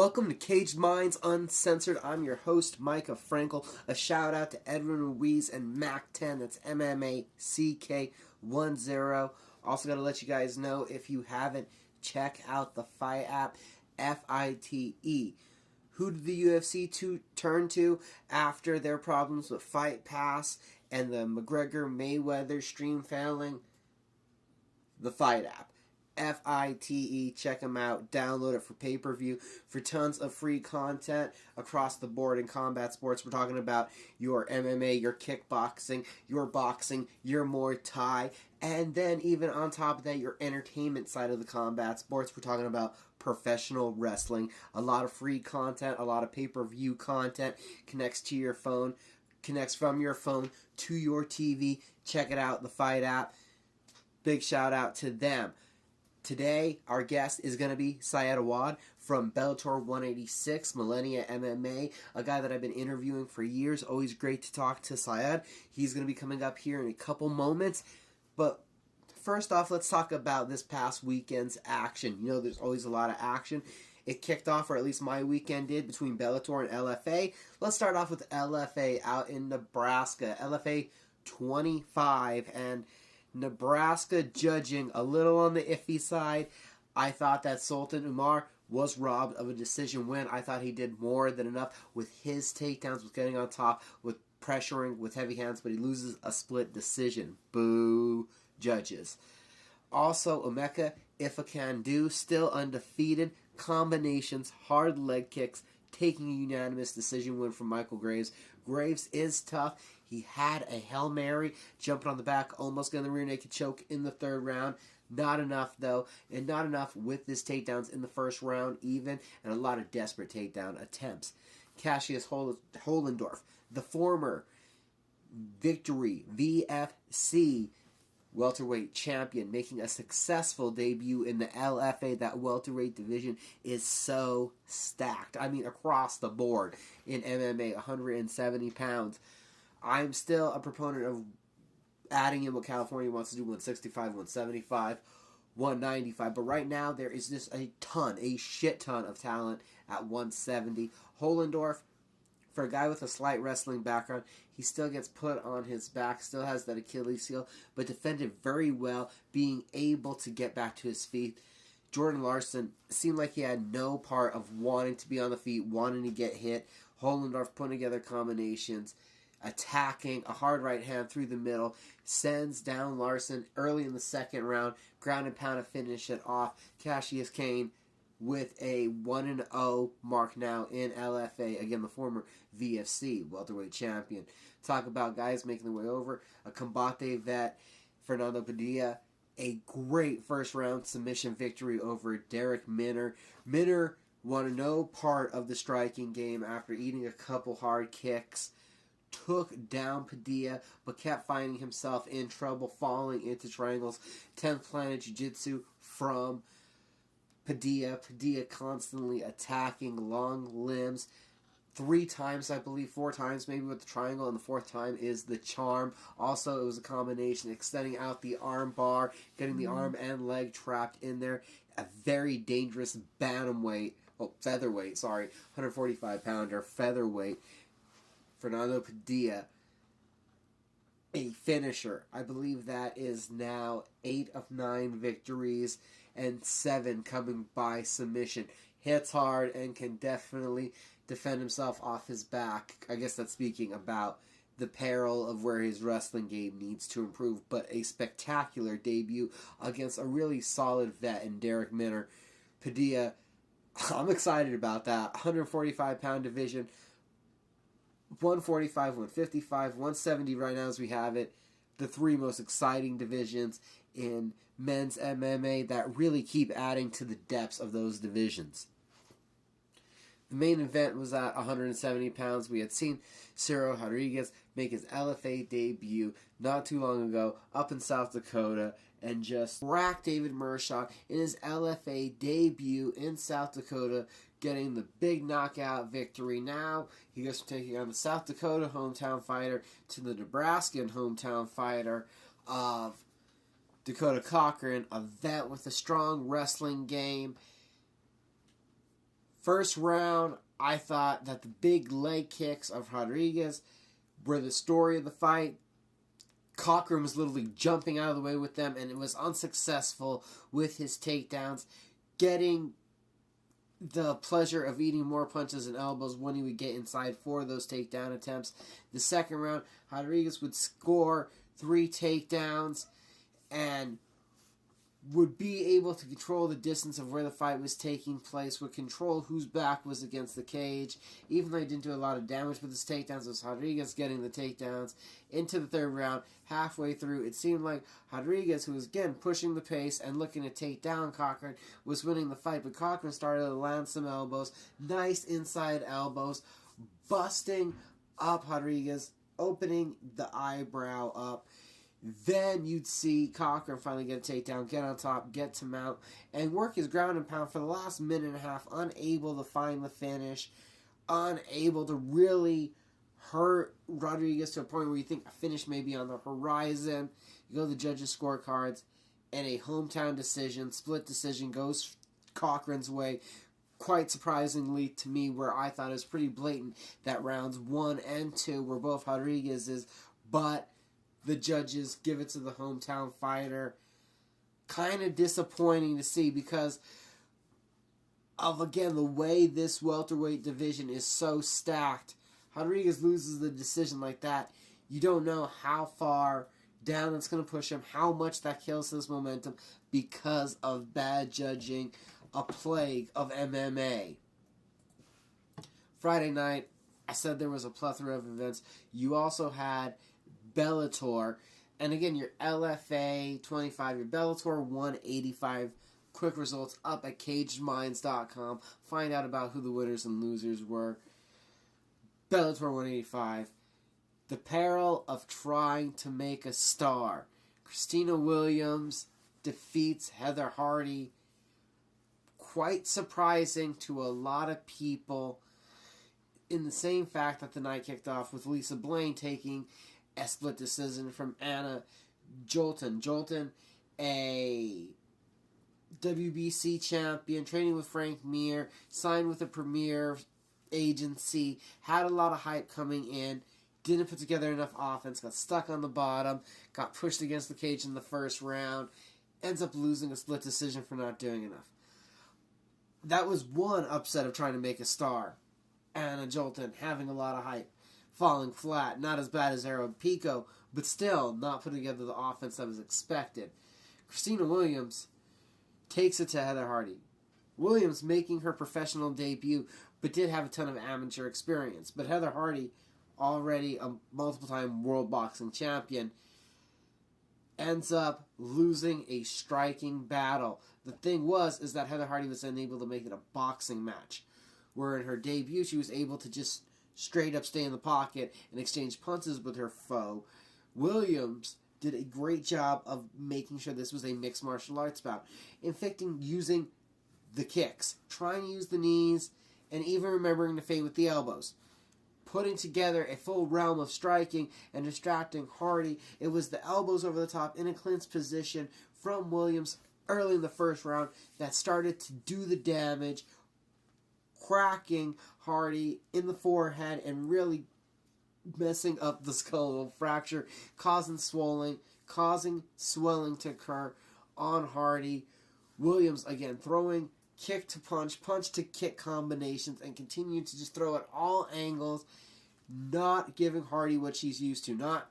Welcome to Caged Minds Uncensored. I'm your host, Micah Frankel. A shout out to Edwin Ruiz and Mac10. That's MMACK10. Also got to let you guys know, if you haven't, check out the Fight app, FITE. Who did the UFC turn to after their problems with Fight Pass and the McGregor-Mayweather stream failing? The Fight app. FITE, check them out, download it for pay-per-view, for tons of free content across the board in combat sports. We're talking about your MMA, your kickboxing, your boxing, your Muay Thai, and then even on top of that, your entertainment side of the combat sports. We're talking about professional wrestling. A lot of free content, a lot of pay-per-view content, connects to your phone, connects from your phone to your TV. Check it out, the Fight app. Big shout out to them. Today, our guest is going to be Saad Awad from Bellator 186, Millennia MMA, a guy that I've been interviewing for years. Always great to talk to Saad. He's going to be coming up here in a couple moments. But first off, let's talk about this past weekend's action. You know, there's always a lot of action. It kicked off, or at least my weekend did, between Bellator and LFA. Let's start off with LFA out in Nebraska. LFA 25, and Nebraska judging a little on the iffy side. I thought that Sultan Umar was robbed of a decision win. I thought he did more than enough with his takedowns, with getting on top, with pressuring, with heavy hands, but he loses a split decision. Boo, judges. Also, Emeka Ifekandu, still undefeated. Combinations, hard leg kicks, taking a unanimous decision win from Michael Graves. Graves is tough. He had a Hail Mary, jumping on the back, almost getting the rear naked choke in the third round. Not enough, though, and not enough with his takedowns in the first round even, and a lot of desperate takedown attempts. Cassius Hollendorf, the former Victory VFC welterweight champion, making a successful debut in the LFA. That welterweight division is so stacked. I mean, across the board in MMA, 170 pounds. I'm still a proponent of adding in what California wants to do, 165, 175, 195. But right now, there is just a shit ton of talent at 170. Hollendorf, for a guy with a slight wrestling background, he still gets put on his back, still has that Achilles heel, but defended very well, being able to get back to his feet. Jordan Larson seemed like he had no part of wanting to be on the feet, wanting to get hit. Hollendorf putting together combinations, attacking, a hard right hand through the middle, sends down Larson early in the second round, ground and pound to finish it off. Cassius Kane with a 1-0 mark now in LFA. Again, the former VFC welterweight champion. Talk about guys making their way over. A Combate vet, Fernando Padilla, a great first round submission victory over Derek Minner. Minner wanted no part of the striking game after eating a couple hard kicks. Took down Padilla, but kept finding himself in trouble, falling into triangles. 10th Planet Jiu-Jitsu from Padilla. Padilla constantly attacking long limbs. 3 times, I believe, 4 times maybe with the triangle, and the 4th time is the charm. Also, it was a combination, extending out the arm bar, getting the arm and leg trapped in there. A very dangerous featherweight, 145-pounder featherweight. Fernando Padilla, a finisher. I believe that is now 8 of 9 victories and 7 coming by submission. Hits hard and can definitely defend himself off his back. I guess that's speaking about the peril of where his wrestling game needs to improve, but a spectacular debut against a really solid vet in Derek Minner. Padilla, I'm excited about that. 145-pound division. 145, 155, 170 right now as we have it. The 3 most exciting divisions in men's MMA that really keep adding to the depths of those divisions. The main event was at 170 pounds. We had seen Ciro Rodriguez make his LFA debut not too long ago up in South Dakota and just racked David Mershot in his LFA debut in South Dakota, getting the big knockout victory. Now he goes from taking on the South Dakota hometown fighter to the Nebraskan hometown fighter of Dakota Cochran, a vet with a strong wrestling game. First round, I thought that the big leg kicks of Rodriguez were the story of the fight. Cochran was literally jumping out of the way with them, and it was unsuccessful with his takedowns, getting the pleasure of eating more punches and elbows when he would get inside for those takedown attempts. The second round, Rodriguez would score 3 takedowns and would be able to control the distance of where the fight was taking place, would control whose back was against the cage. Even though he didn't do a lot of damage with his takedowns, it was Rodriguez getting the takedowns. Into the third round, halfway through, it seemed like Rodriguez, who was again pushing the pace and looking to take down Cochran, was winning the fight, but Cochran started to land some elbows, nice inside elbows, busting up Rodriguez, opening the eyebrow up. Then you'd see Cochran finally get a takedown, get on top, get to mount, and work his ground and pound for the last minute and a half, unable to find the finish, unable to really hurt Rodriguez to a point where you think a finish may be on the horizon. You go to the judges' scorecards, and a hometown decision, split decision, goes Cochran's way. Quite surprisingly to me, where I thought it was pretty blatant that rounds 1 and 2 were both Rodriguez's, but the judges give it to the hometown fighter. Kind of disappointing to see because of, again, the way this welterweight division is so stacked. Rodriguez loses the decision like that. You don't know how far down it's going to push him, how much that kills his momentum because of bad judging, a plague of MMA. Friday night, I said there was a plethora of events. You also had Bellator, and again, your LFA 25, your Bellator 185, quick results up at cagedminds.com. Find out about who the winners and losers were. Bellator 185, the peril of trying to make a star. Christina Williams defeats Heather Hardy. Quite surprising to a lot of people, in the same fact that the night kicked off with Lisa Blaine taking a split decision from Anna Jolton. Jolton, a WBC champion, training with Frank Mir, signed with a premier agency, had a lot of hype coming in, didn't put together enough offense, got stuck on the bottom, got pushed against the cage in the first round, ends up losing a split decision for not doing enough. That was one upset of trying to make a star. Anna Jolton having a lot of hype, falling flat, not as bad as Arrow Pico, but still not putting together the offense that was expected. Christina Williams takes it to Heather Hardy. Williams making her professional debut, but did have a ton of amateur experience. But Heather Hardy, already a multiple-time world boxing champion, ends up losing a striking battle. The thing is that Heather Hardy was unable to make it a boxing match, where in her debut she was able to just straight up stay in the pocket and exchange punches with her foe. Williams did a great job of making sure this was a mixed martial arts bout, inflicting using the kicks, trying to use the knees, and even remembering to fade with the elbows. Putting together a full realm of striking and distracting Hardy. It was the elbows over the top in a clinch position from Williams early in the first round that started to do the damage, cracking Hardy in the forehead and really messing up the skull fracture, causing swelling to occur on Hardy. Williams again throwing kick to punch, punch to kick combinations, and continued to just throw at all angles, not giving Hardy what she's used to, not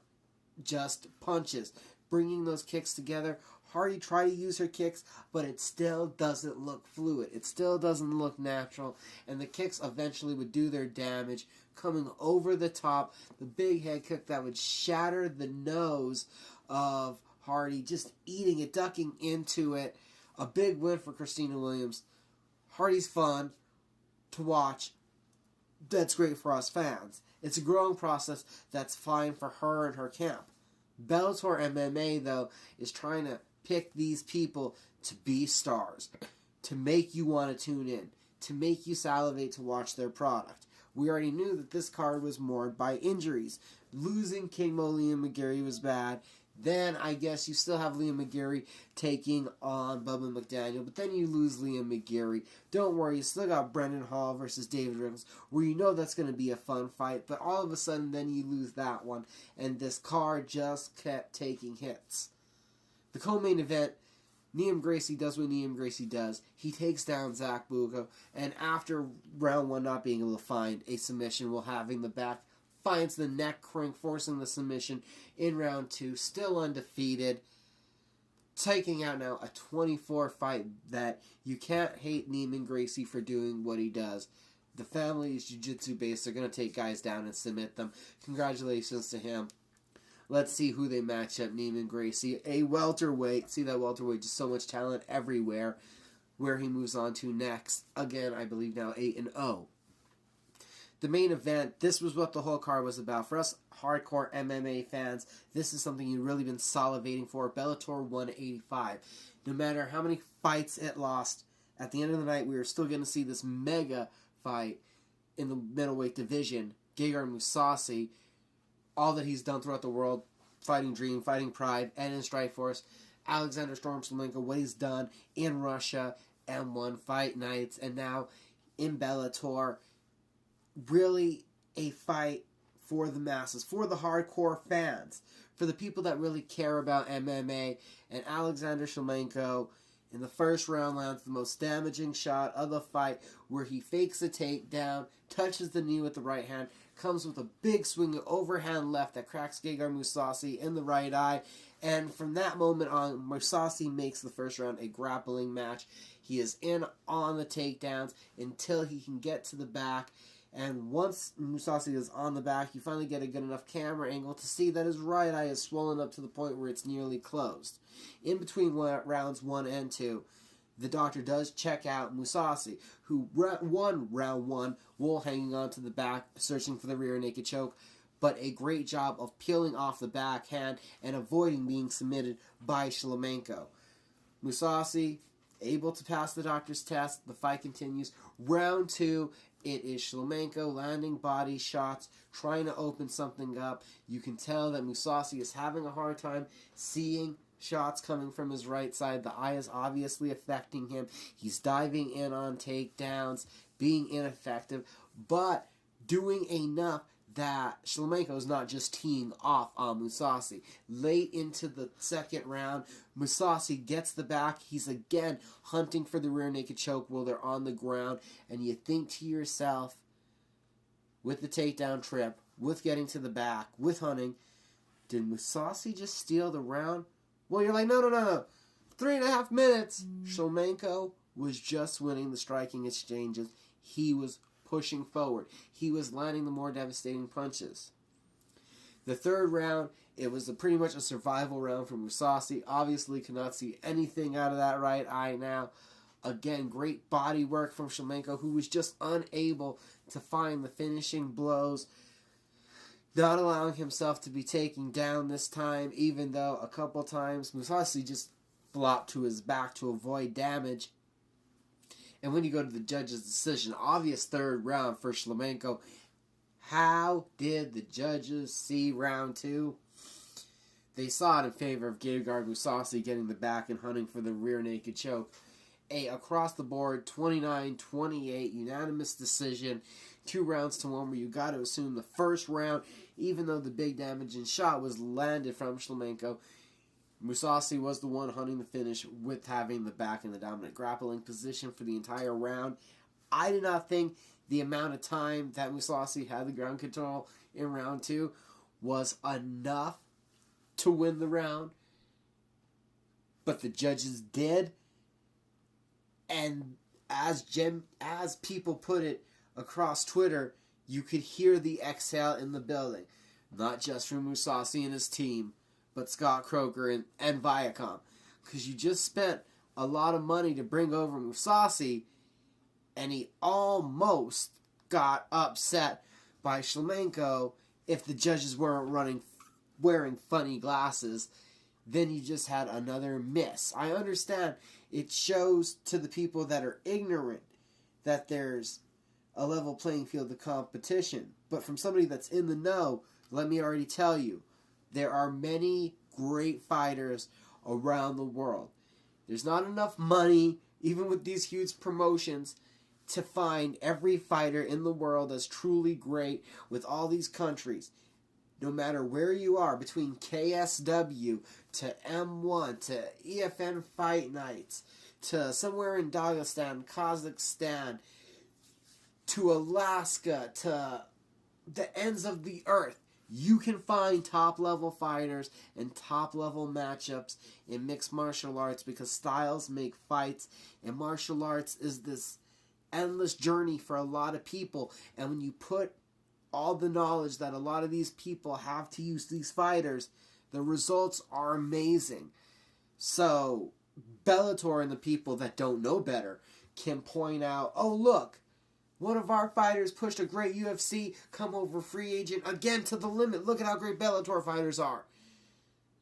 just punches, bringing those kicks together. Hardy tried to use her kicks, but it still doesn't look fluid. It still doesn't look natural, and the kicks eventually would do their damage, coming over the top, the big head kick that would shatter the nose of Hardy, just eating it, ducking into it. A big win for Christina Williams. Hardy's fun to watch. That's great for us fans. It's a growing process that's fine for her and her camp. Bellator MMA, though, is trying to pick these people to be stars, to make you want to tune in, to make you salivate to watch their product. We already knew that this card was marred by injuries. Losing King Moly and McGarry was bad. Then I guess you still have Liam McGarry taking on Bubba McDaniel, but then you lose Liam McGarry. Don't worry, you still got Brendan Hall versus David Rickles, where you know that's going to be a fun fight, but all of a sudden then you lose that one, and this card just kept taking hits. The co-main event, Liam Gracie does what Liam Gracie does. He takes down Zach Bugo, and after round one not being able to find a submission while having the back, finds the neck crank, forcing the submission in round two, still undefeated. Taking out now a 24-fight vet. You can't hate Neiman Gracie for doing what he does. The family is jiu-jitsu based. They're going to take guys down and submit them. Congratulations to him. Let's see who they match up. Neiman Gracie, a welterweight. See that welterweight, just so much talent everywhere. Where he moves on to next. Again, I believe now 8-0. The main event, this was what the whole card was about. For us hardcore MMA fans, this is something you've really been salivating for. Bellator 185. No matter how many fights it lost, at the end of the night, we were still going to see this mega fight in the middleweight division. Gegard Mousasi, all that he's done throughout the world, fighting Dream, fighting Pride, and in Strikeforce. Alexander Storm Shlemenko, what he's done in Russia, M1 Fight Nights, and now in Bellator. Really a fight for the masses, for the hardcore fans, for the people that really care about MMA. And Alexander Shlemenko, in the first round, lands the most damaging shot of the fight, where he fakes a takedown, touches the knee with the right hand, comes with a big swing of overhand left that cracks Gegard Mousasi in the right eye. And from that moment on, Mousasi makes the first round a grappling match. He is in on the takedowns until he can get to the back. And once Mousasi is on the back, you finally get a good enough camera angle to see that his right eye is swollen up to the point where it's nearly closed. In between rounds 1 and 2, the doctor does check out Mousasi, who won round 1 while hanging on to the back, searching for the rear naked choke, but a great job of peeling off the backhand and avoiding being submitted by Shlemenko. Mousasi able to pass the doctor's test. The fight continues. Round 2, it is Shlemenko landing body shots, trying to open something up. You can tell that Mousasi is having a hard time seeing shots coming from his right side. The eye is obviously affecting him. He's diving in on takedowns, being ineffective, but doing enough that Shlemenko is not just teeing off on Mousasi. Late into the second round, Mousasi gets the back. He's again hunting for the rear naked choke while they're on the ground. And you think to yourself, with the takedown trip, with getting to the back, with hunting, did Mousasi just steal the round? Well, you're like, no. 3.5 minutes. Shlemenko was just winning the striking exchanges. He was pushing forward. He was landing the more devastating punches. The third round, it was pretty much a survival round for Mousasi. Obviously could not see anything out of that right eye now. Again, great body work from Shlemenko, who was just unable to find the finishing blows. Not allowing himself to be taken down this time, even though a couple times Mousasi just flopped to his back to avoid damage. And when you go to the judge's decision, obvious third round for Shlemenko. How did the judges see round 2? They saw it in favor of Gegard Mousasi getting the back and hunting for the rear naked choke. A across-the-board 29-28 unanimous decision. 2 rounds to 1, where you got to assume the first round, even though the big damaging shot was landed from Shlemenko, Mousasi was the one hunting the finish with having the back in the dominant grappling position for the entire round. I did not think the amount of time that Mousasi had the ground control in round 2 was enough to win the round. But the judges did. And as people put it across Twitter, you could hear the exhale in the building. Not just from Mousasi and his team, but Scott Croker and Viacom. Because you just spent a lot of money to bring over Mousasi, and he almost got upset by Shlemenko if the judges weren't wearing funny glasses. Then you just had another miss. I understand it shows to the people that are ignorant that there's a level playing field of competition. But from somebody that's in the know, let me already tell you, there are many great fighters around the world. There's not enough money, even with these huge promotions, to find every fighter in the world that's truly great with all these countries. No matter where you are, between KSW to M1 to EFN Fight Nights to somewhere in Dagestan, Kazakhstan, to Alaska, to the ends of the earth, you can find top-level fighters and top-level matchups in mixed martial arts, because styles make fights, and martial arts is this endless journey for a lot of people. And when you put all the knowledge that a lot of these people have to use these fighters, the results are amazing. So Bellator and the people that don't know better can point out, oh look, one of our fighters pushed a great UFC, come over free agent, again to the limit. Look at how great Bellator fighters are.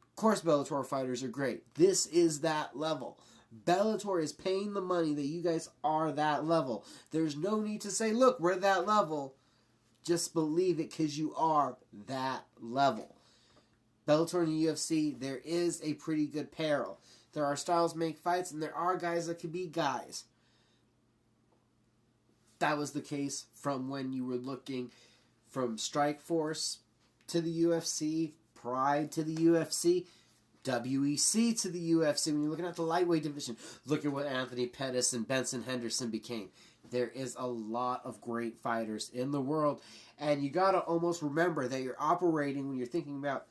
Of course Bellator fighters are great. This is that level. Bellator is paying the money that you guys are that level. There's no need to say, look, we're that level. Just believe it, because you are that level. Bellator and the UFC, there is a pretty good parallel. There are styles make fights, and there are guys that can be guys. That was the case from when you were looking from Strikeforce to the UFC, Pride to the UFC, WEC to the UFC. When you're looking at the lightweight division, look at what Anthony Pettis and Benson Henderson became. There is a lot of great fighters in the world, and you got to almost remember that you're operating when you're thinking about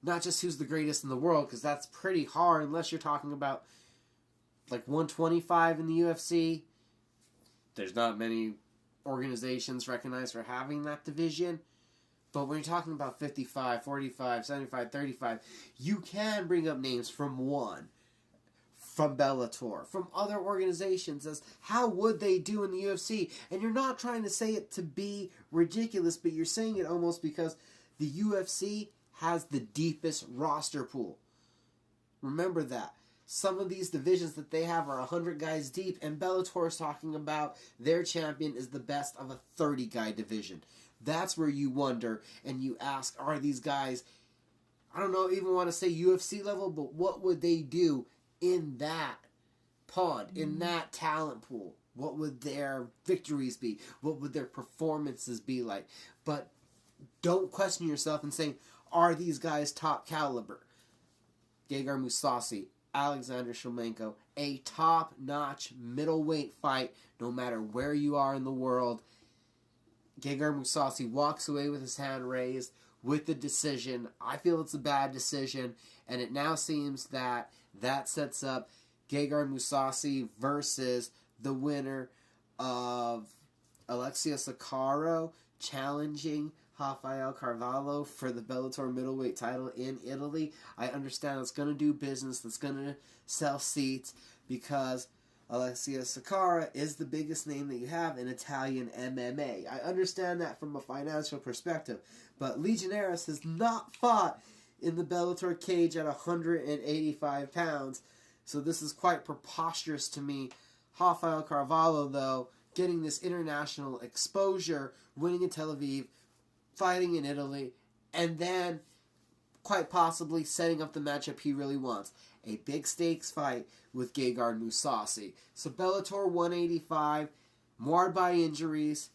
not just who's the greatest in the world, because that's pretty hard unless you're talking about like 125 in the UFC. There's not many organizations recognized for having that division. But when you're talking about 55, 45, 75, 35, you can bring up names from one, from Bellator, from other organizations, as how would they do in the UFC? And you're not trying to say it to be ridiculous, but you're saying it almost because the UFC has the deepest roster pool. Remember that. Some of these divisions that they have are 100 guys deep, and Bellator is talking about their champion is the best of a 30-guy division. That's where you wonder, and you ask, are these guys, I don't know, even want to say UFC level, but what would they do in that pond, in that talent pool? What would their victories be? What would their performances be like? But don't question yourself and say, are these guys top caliber? Gegard Mousasi, Alexander Shlemenko, a top-notch middleweight fight, no matter where you are in the world. Gegard Mousasi walks away with his hand raised with the decision. I feel it's a bad decision, and it now seems that that sets up Gegard Mousasi versus the winner of Alexia Sakaro challenging Rafael Carvalho for the Bellator middleweight title in Italy. I understand it's going to do business, that's going to sell seats, because Alexia Sakara is the biggest name that you have in Italian MMA. I understand that from a financial perspective, but Legionaris has not fought in the Bellator cage at 185 pounds, so this is quite preposterous to me. Rafael Carvalho, though, getting this international exposure, winning in Tel Aviv, fighting in Italy, and then quite possibly setting up the matchup he really wants. A big stakes fight with Gegard Mousasi. So Bellator 185, marred by injuries,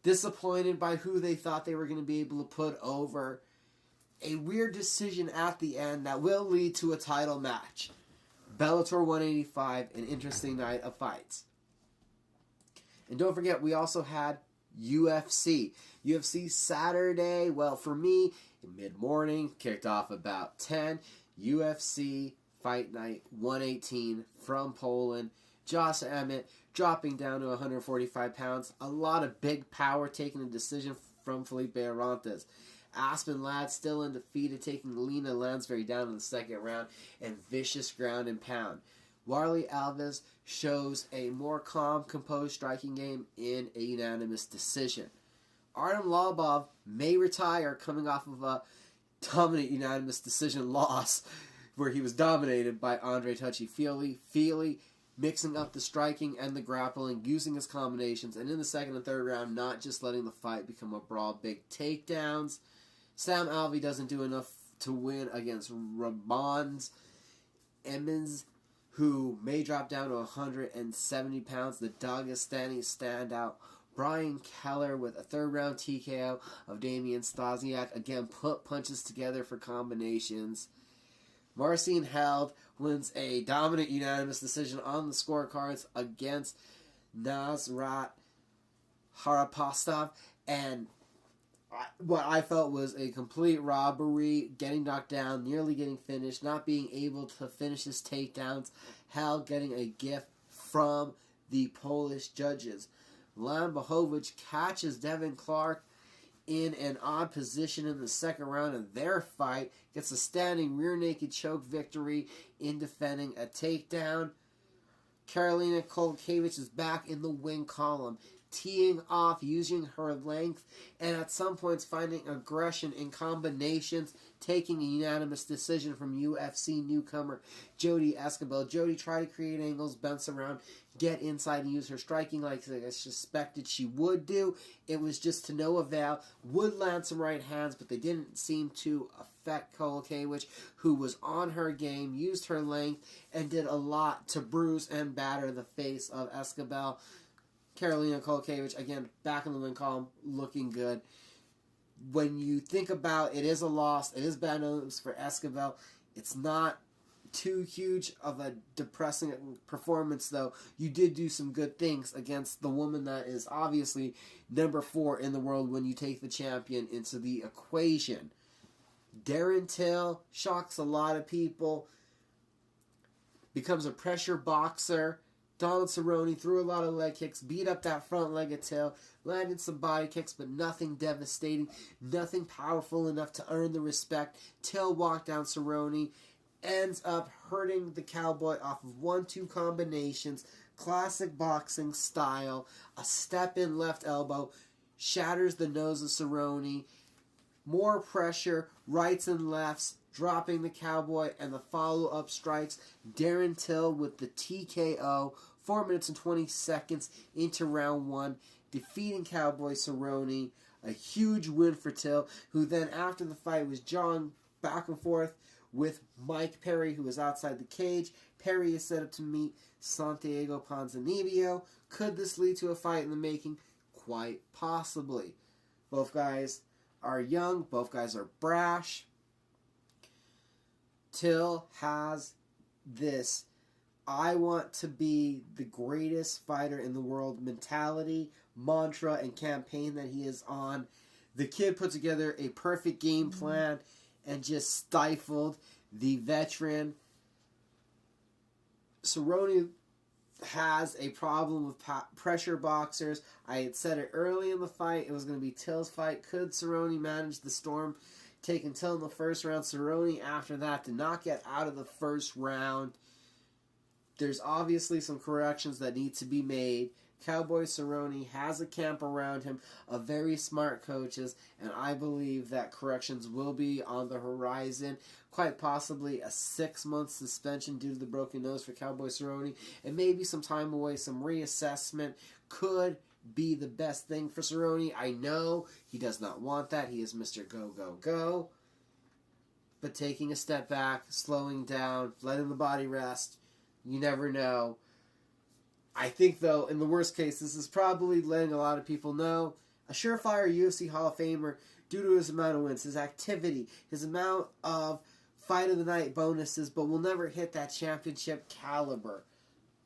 disappointed by who they thought they were going to be able to put over. A weird decision at the end that will lead to a title match. Bellator 185, an interesting night of fights. And don't forget, we also had UFC. UFC Saturday, well, for me, mid-morning, kicked off about 10. UFC Fight Night 118 from Poland. Josh Emmett dropping down to 145 pounds. A lot of big power, taking a decision from Felipe Arantes. Aspen Ladd still undefeated, taking Lena Lansbury down in the second round, and vicious ground and pound. Warley Alves shows a more calm, composed striking game in a unanimous decision. Artem Lobov may retire coming off of a dominant unanimous decision loss where he was dominated by Andre Touchy-Feely. Feely mixing up the striking and the grappling, using his combinations, and in the second and third round, not just letting the fight become a brawl. Big takedowns. Sam Alvey doesn't do enough to win against Ramons Emmons, who may drop down to 170 pounds. The Dagestani standout Brian Keller with a third-round TKO of Damian Stasiak. Again, put punches together for combinations. Marcin Held wins a dominant unanimous decision on the scorecards against Nasrat Harapastov. And what I felt was a complete robbery, getting knocked down, nearly getting finished, not being able to finish his takedowns, Held getting a gift from the Polish judges. Jan Blachowicz catches Devin Clark in an odd position in the second round of their fight, gets a standing rear naked choke victory in defending a takedown. Karolina Kowalkiewicz is back in the win column, teeing off, using her length, and at some points finding aggression in combinations, taking a unanimous decision from UFC newcomer Jodie Esquibel. Jodie tried to create angles, bounce around, get inside, and use her striking like I suspected she would do. It was just to no avail. Would land some right hands, but they didn't seem to affect Kowalkiewicz, who was on her game, used her length, and did a lot to bruise and batter the face of Esquibel. Karolina Kowalkiewicz, again, back in the win column, looking good. When you think about it, is a loss. It is bad news for Esquibel. It's not too huge of a depressing performance, though. You did do some good things against the woman that is obviously number 4 in the world when you take the champion into the equation. Darren Till shocks a lot of people. Becomes a pressure boxer. Donald Cerrone threw a lot of leg kicks, beat up that front leg of Till, landed some body kicks, but nothing devastating, nothing powerful enough to earn the respect. Till walked down Cerrone, ends up hurting the Cowboy off of 1-2 combinations, classic boxing style, a step-in left elbow, shatters the nose of Cerrone, more pressure, rights and lefts, dropping the Cowboy, and the follow-up strikes. Darren Till with the TKO, 4 minutes and 20 seconds into round 1, defeating Cowboy Cerrone. A huge win for Till, who then after the fight was jawing back and forth with Mike Perry, who was outside the cage. Perry is set up to meet Santiago Ponzinibbio. Could this lead to a fight in the making? Quite possibly. Both guys are young. Both guys are brash. Till has this I want to be the greatest fighter in the world mentality, mantra, and campaign that he is on. The kid put together a perfect game plan and just stifled the veteran. Cerrone has a problem with pressure boxers. I had said it early in the fight. It was going to be Till's fight. Could Cerrone manage the storm? Taking Till in the first round. Cerrone after that did not get out of the first round. There's obviously some corrections that need to be made. Cowboy Cerrone has a camp around him of very smart coaches, and I believe that corrections will be on the horizon. Quite possibly a 6-month suspension due to the broken nose for Cowboy Cerrone, and maybe some time away, some reassessment could be the best thing for Cerrone. I know he does not want that. He is Mr. Go, Go, Go. But taking a step back, slowing down, letting the body rest, you never know. I think, though, in the worst case, this is probably letting a lot of people know a surefire UFC Hall of Famer due to his amount of wins, his activity, his amount of Fight of the Night bonuses, but will never hit that championship caliber.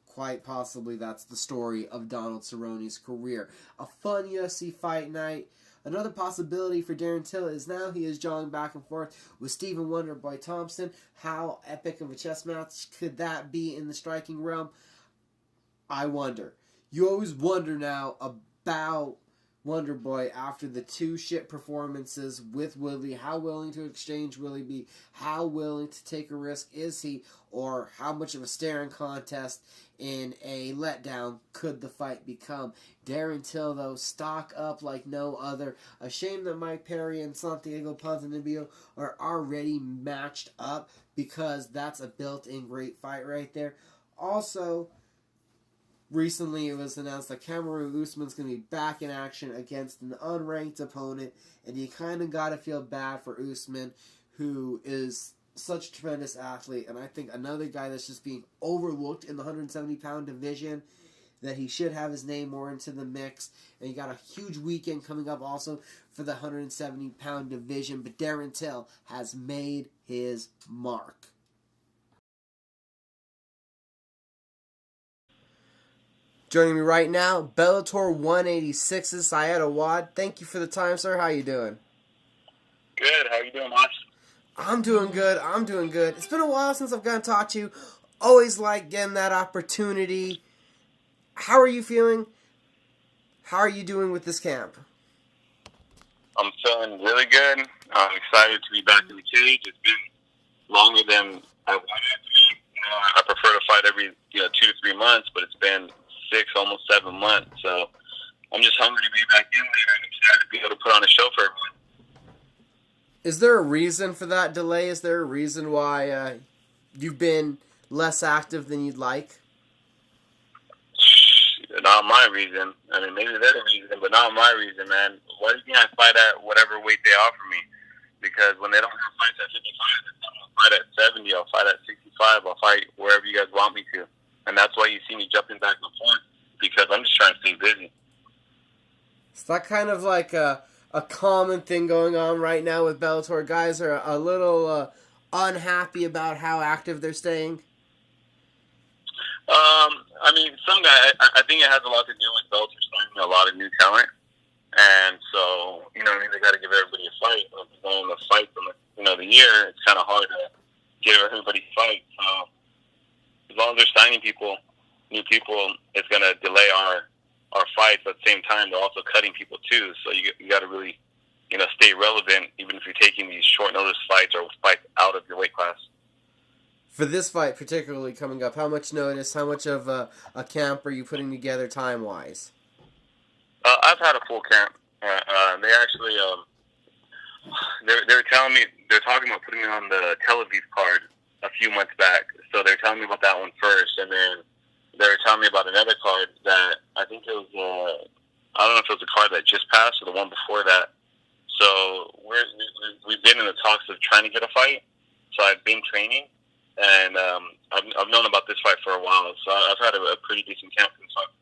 Quite possibly that's the story of Donald Cerrone's career. A fun UFC Fight Night. Another possibility for Darren Till is now he is jawing back and forth with Stephen Wonderboy Thompson. How epic of a chess match could that be in the striking realm? I wonder. You always wonder now about Wonderboy after the 2 shit performances with Woodley. How willing to exchange will he be? How willing to take a risk is he? Or how much of a staring contest in a letdown could the fight become? Darren Till, though, stock up like no other. A shame that Mike Perry and Santiago Ponzinibbio are already matched up, because that's a built-in great fight right there. Also, recently it was announced that Kamaru Usman's going to be back in action against an unranked opponent, and you kind of got to feel bad for Usman, who is such a tremendous athlete, and I think another guy that's just being overlooked in the 170-pound division, that he should have his name more into the mix. And you got a huge weekend coming up also for the 170-pound division, but Darren Till has made his mark. Joining me right now, Bellator 186's Saad Awad. Thank you for the time, sir. How you doing? Good. How you doing, Mosh? I'm doing good. It's been a while since I've gotten to talk to you. Always like getting that opportunity. How are you feeling? How are you doing with this camp? I'm feeling really good. I'm excited to be back in the cage. It's been longer than I wanted it to be. I prefer to fight every 2 to 3 months, but it's been 6, almost 7 months. So I'm just hungry to be back in there and excited to be able to put on a show for everyone. Is there a reason for that delay? Is there a reason why you've been less active than you'd like? Not my reason. I mean, maybe they're the reason, but not my reason, man. Why do you think I fight at whatever weight they offer me? Because when they don't have fights at 55, I'll fight at 70, I'll fight at 65, I'll fight wherever you guys want me to. And that's why you see me jumping back and forth, because I'm just trying to stay busy. Is that kind of like a common thing going on right now with Bellator? Guys are a little unhappy about how active they're staying? I mean, some guy, I think it has a lot to do with Bellator signing a lot of new talent. And so, I mean, they got to give everybody a fight. Going the fight from the year, it's kind of hard to give everybody a fight. So as long as they're signing new people, it's going to delay our fights. At the same time, they're also cutting people too. So you got to really, stay relevant, even if you're taking these short notice fights or fights out of your weight class. For this fight particularly coming up, how much notice, how much of a camp are you putting together time-wise? I've had a full camp. They actually, they're telling me, they're talking about putting me on the Tel Aviv card a few months back. So they're telling me about that one first, and then they're telling me about another card that I think it was, I don't know if it was a card that just passed or the one before that. So we've been in the talks of trying to get a fight. So I've been training. And I've known about this fight for a while, so I've had a pretty decent camp for this fight.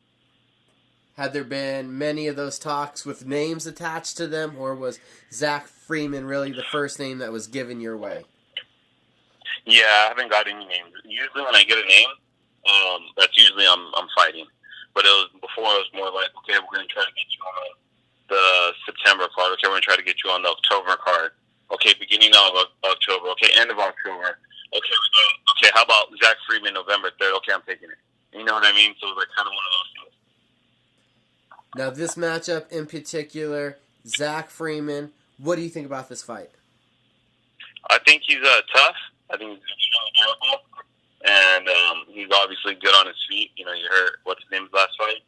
Had there been many of those talks with names attached to them, or was Zach Freeman really the first name that was given your way? Yeah, I haven't got any names. Usually when I get a name, that's usually I'm fighting. But before it was more like, okay, we're going to try to get you on the September card. Okay, we're going to try to get you on the October card. Okay, beginning of October. Okay, end of October. Okay, how about Zach Freeman, November 3rd? Okay, I'm taking it. You know what I mean? So it was like kind of one of those things. Now, this matchup in particular, Zach Freeman, what do you think about this fight? I think he's tough. I think he's really durable. And he's obviously good on his feet. You heard what's his name's last fight.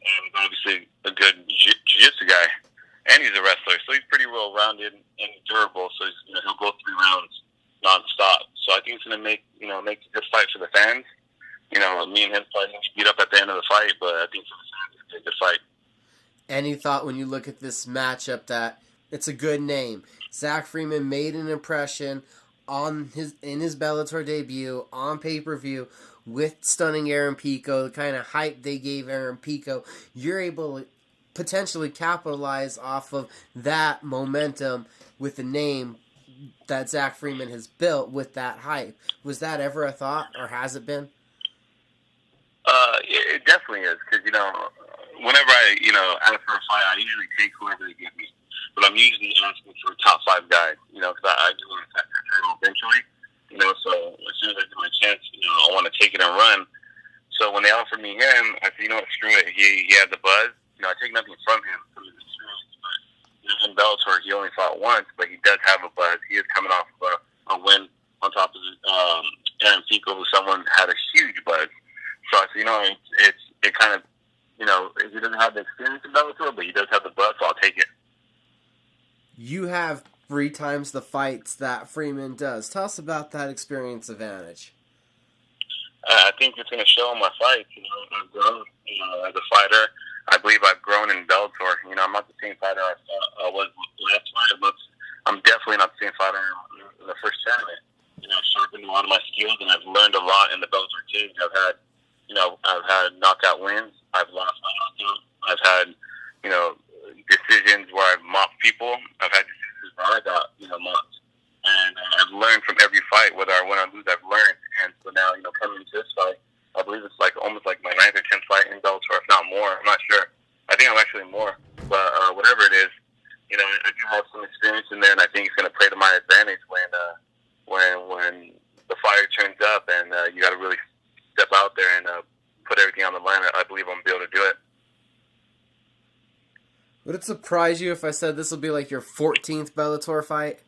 And he's obviously a good jiu-jitsu guy. And he's a wrestler. So he's pretty well-rounded and durable. So he'll go 3 rounds non-stop. So I think it's going to make a good fight for the fans. Me and him probably beat up at the end of the fight, but I think for the fans, it's a good fight. Any thought when you look at this matchup that it's a good name? Zach Freeman made an impression in his Bellator debut on pay-per-view with stunning Aaron Pico, the kind of hype they gave Aaron Pico. You're able to potentially capitalize off of that momentum with the name that Zach Freeman has built with that hype. Was that ever a thought, or has it been? It definitely is, because, whenever I, ask for a fight, I usually take whoever they give me. But I'm usually asking for a top 5 guy, because I do want to attack that title eventually. So as soon as I get my chance, I want to take it and run. So when they offered me him, I said, screw it. He has the buzz. I take nothing from him from his experience, but in Bellator, he only fought once, but he does have a buzz. He is coming off of a win on top of Aaron Pico, who someone had a huge buzz. So I said, it kind of, he doesn't have the experience in Bellator, but he does have the buzz, so I'll take it. You have 3 times the fights that Freeman does. Tell us about that experience advantage. I think it's going to show in my fights. I've grown, as a fighter. I believe I've grown in Bellator. I'm not the same fighter I was last fight. I'm definitely not the same fighter the first tournament. I've sharpened a lot of my skills, and I've learned a lot in the Bellator cage. I've had knockout wins. I've lost my knockout. I've had, decisions where I've mopped people. I've had decisions where I got, mopped. And I've learned from every fight, whether I win or lose, I've learned. And so now, coming into this fight, I believe it's almost like my 9th or 10th fight in Bellator, if not more. I'm not sure. I think I'm actually more. But whatever it is, I do have some experience in there, and I think it's going to play to my advantage when the fire turns up, and you got to really step out there and put everything on the line. I believe I'm going to be able to do it. Would it surprise you if I said this will be like your 14th Bellator fight?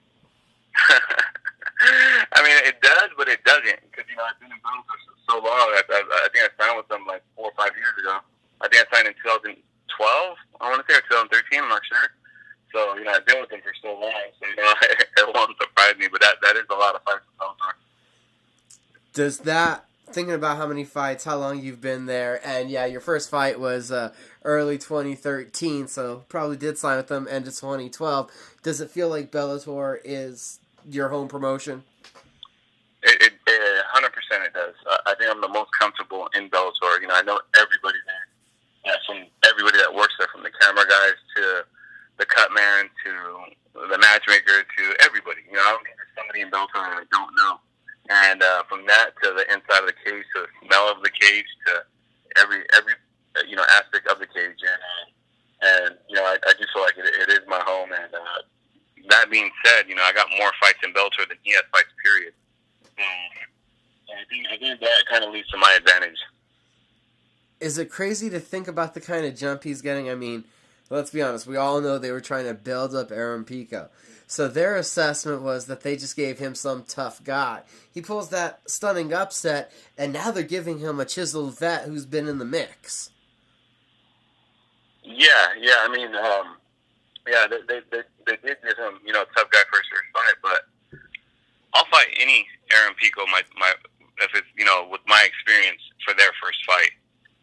I mean, it does, but it doesn't. Because, I've been in Bellator for so long. I think I signed with them like 4 or 5 years ago. I think I signed in 2012, I want to say, or 2013, I'm not sure. So, I've been with them for so long. So, it won't surprise me. But that is a lot of fights with Bellator. Does that, thinking about how many fights, how long you've been there, and yeah, your first fight was early 2013, so probably did sign with them end of 2012. Does it feel like Bellator is your home promotion? It 100% it does. I think I'm the most comfortable in Bellator. I know everybody there. From everybody that works there, from the camera guys to the cut man to the matchmaker to everybody. I don't think there's somebody in Bellator that I don't know. And from that to the inside of the cage, to the smell of the cage, to every aspect of the cage, and I do feel like it is my home. And that being said, I got more fights in Bellator than he has fights. Period. And I think that kind of leads to my advantage. Is it crazy to think about the kind of jump he's getting? I mean, let's be honest. We all know they were trying to build up Aaron Pico. So their assessment was that they just gave him some tough guy. He pulls that stunning upset, and now they're giving him a chiseled vet who's been in the mix. Yeah. I mean, they did give him, a tough guy for his first fight, but I'll fight any Aaron Pico, if it's, with my experience for their first fight.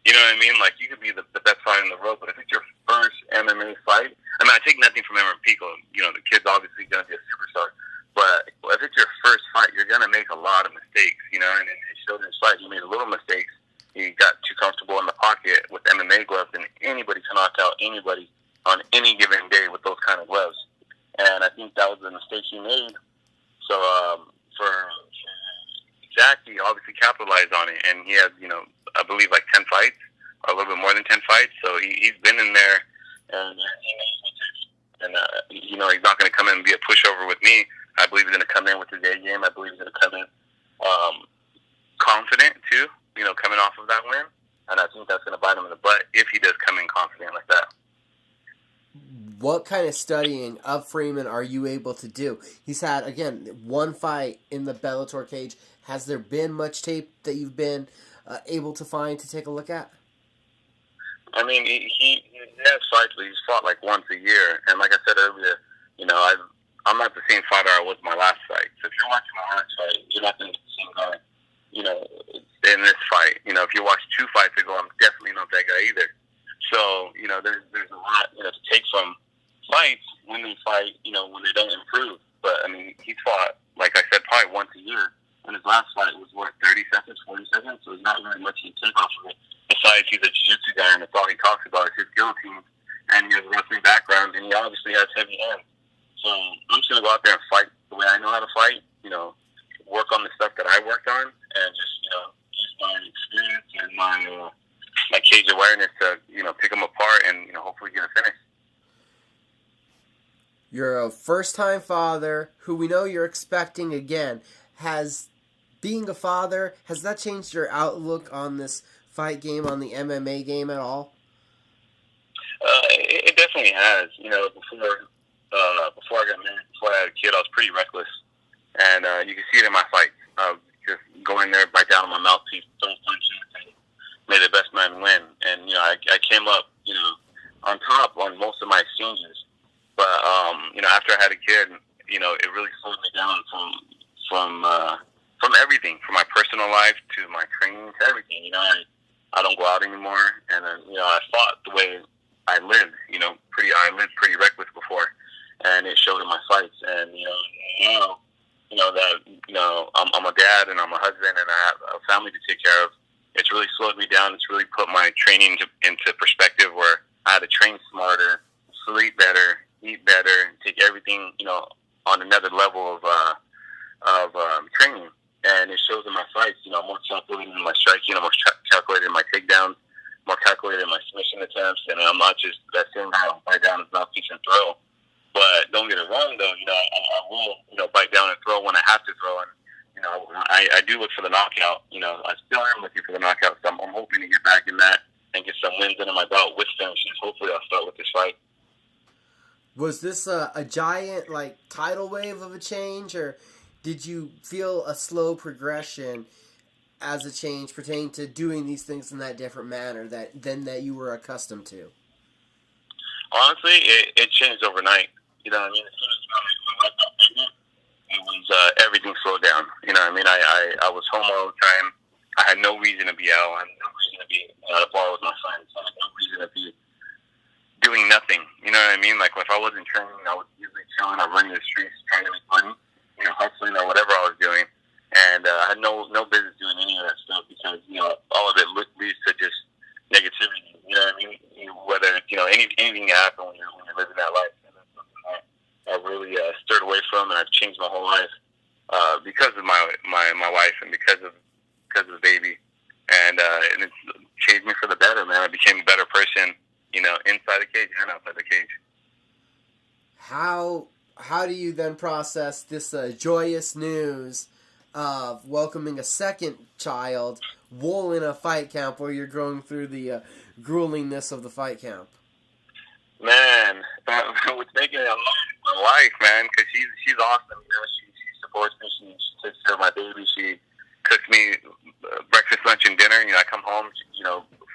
You know what I mean? Like, you could be the best fighter in the world, but if it's your first MMA fight, I mean, I take nothing from Aaron Pico. The kid's obviously going to be a superstar. But if it's your first fight, you're going to make a lot of mistakes, and it showed in his fight. He made a little mistakes. He got too comfortable in the pocket with MMA gloves, and anybody can knock out anybody on any given day with those kind of gloves. And I think that was the mistake he made. So for Jack, he obviously capitalized on it, and he has, I believe, like 10 fights, or a little bit more than 10 fights. So he's been in there, and he knows what to do. And, he's not going to come in and be a pushover with me. I believe he's going to come in with his A game. I believe he's going to come in confident, too, coming off of that win. And I think that's going to bite him in the butt if he does come in confident like that. What kind of studying of Freeman are you able to do? He's had, again, one fight in the Bellator cage. Has there been much tape that you've been able to find to take a look at? I mean, he has fights, but he's fought like once a year. And like I said earlier, I'm not the same fighter I was my last fight. So if you're watching my last fight, you're not going to get the same guy, in this fight. If you watch 2 fights ago, I'm definitely not that guy either. So, there's a lot, to take from fights when they fight, when they don't improve. But, I mean, he's fought, like I said, probably once a year. And his last fight was, 30 seconds, 40 seconds? So there's not really much you can take off of it. Besides, he's a jiu-jitsu guy, and that's all he talks about is his guillotine. And he has a wrestling background, and he obviously has heavy hands. So I'm just going to go out there and fight the way I know how to fight, work on the stuff that I worked on, and just, use my experience and my cage awareness to, pick them apart and, hopefully get a finish. You're a first-time father who we know you're expecting again. Being a father, has that changed your outlook on this fight game, on the MMA game at all? It definitely has. Before I got married, before I had a kid, I was pretty reckless. And you can see it in my fights. Just go in there, bite down on my mouthpiece, throw punches, and may the best man win. And, I came up, on top on most of my exchanges. But, after I had a kid, it really slowed me down from everything, from my personal life to my training to everything. I don't go out anymore. And, I fought the way I lived, I lived pretty reckless before. And it showed in my fights. And, now that, I'm a dad and I'm a husband and I have a family to take care of. It's really slowed me down. It's really put my training into perspective where I had to train smarter, sleep better, eat better, take everything, on another level of training. And it shows in my fights. I'm more calculated in my striking, I'm more calculated in my takedowns, more calculated in my submission attempts, and I'm not just that same guy who bite down his mouthpiece and throw. But don't get it wrong, though. I will, bite down and throw when I have to throw. And, I do look for the knockout. I still am looking for the knockout. So I'm hoping to get back in that and get some wins under my belt with finishes. Hopefully I'll start with this fight. Was this a giant, tidal wave of a change, or did you feel a slow progression as a change pertaining to doing these things in that different manner than you were accustomed to? Honestly, it changed overnight. As soon as I got pregnant, it was everything slowed down. I was home all the time. I had no reason to be out. I had no reason to be at a bar with my friends. I had no reason to be doing nothing. You know what I mean? Like, if I wasn't training, I was usually chilling. I running the streets trying to make money, hustling or whatever I was doing. And I had no business doing any of that stuff because, all of it leads to just negativity. You know what I mean? Whether, anything can happen when you're living that life. And that's something that I really stirred away from, and I've changed my whole life because of my wife and because of the baby. And it's changed me for the better, man. I became a better person, inside the cage and outside the cage. How do you then process this joyous news of welcoming a second child while in a fight camp where you're going through the gruelingness of the fight camp? Man, what's making it my wife, man, because she's awesome. She supports me. She takes care of my baby. She cooks me breakfast, lunch, and dinner. I come home,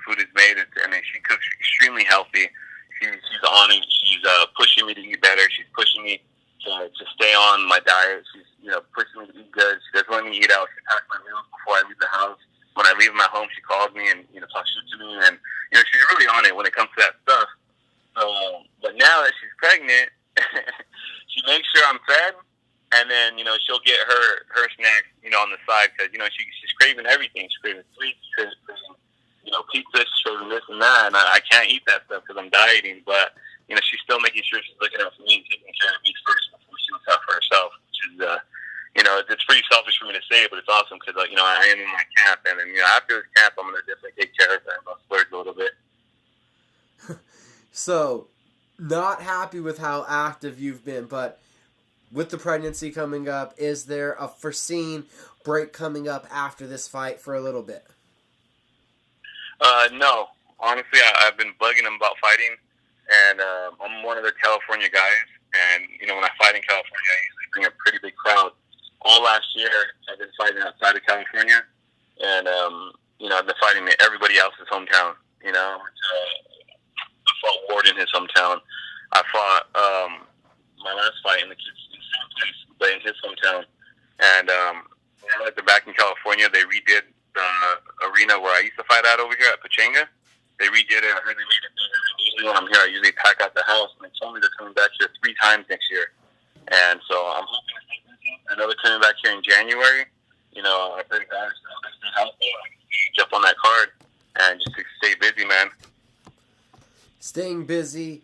food is made, and she cooks extremely healthy. She's on it. She's pushing me to eat better. She's pushing me to stay on my diet. She's pushing me to eat good. She doesn't let me eat out. She packs my meals before I leave the house. When I leave my home, she calls me and talks shit to me, and she's really on it when it comes to that stuff. But now that she's pregnant, she makes sure I'm fed, and then she'll get her snacks on the side because she's craving everything. She's craving sweets, she's craving pizza, she's craving this and that, and I can't eat that stuff because I'm dieting. But she's still making sure she's looking out for me and taking care of me first before she looks out for herself, which is it's pretty selfish for me to say, but it's awesome because I am in my camp, and then after this camp, I'm gonna definitely take care of her and I'll splurge a little bit. So, not happy with how active you've been, but with the pregnancy coming up, is there a foreseen break coming up after this fight for a little bit? No. Honestly, I've been bugging them about fighting, and I'm one of the California guys, and when I fight in California, I usually bring a pretty big crowd. All last year, I've been fighting outside of California, and I've been fighting in everybody else's hometown. I fought Ward in his hometown. I fought my last fight in the same place, but in his hometown. And now that they're back in California, they redid the arena where I used to fight at over here at Pachanga. They redid it. I heard they made it bigger. Usually when I'm here, I usually pack out the house, and they told me they're coming back here 3 times next year. And so I'm hoping to stay busy. I know they're coming back here in January. I pray God I stay healthy. I can jump on that card and just stay busy, man. Staying busy.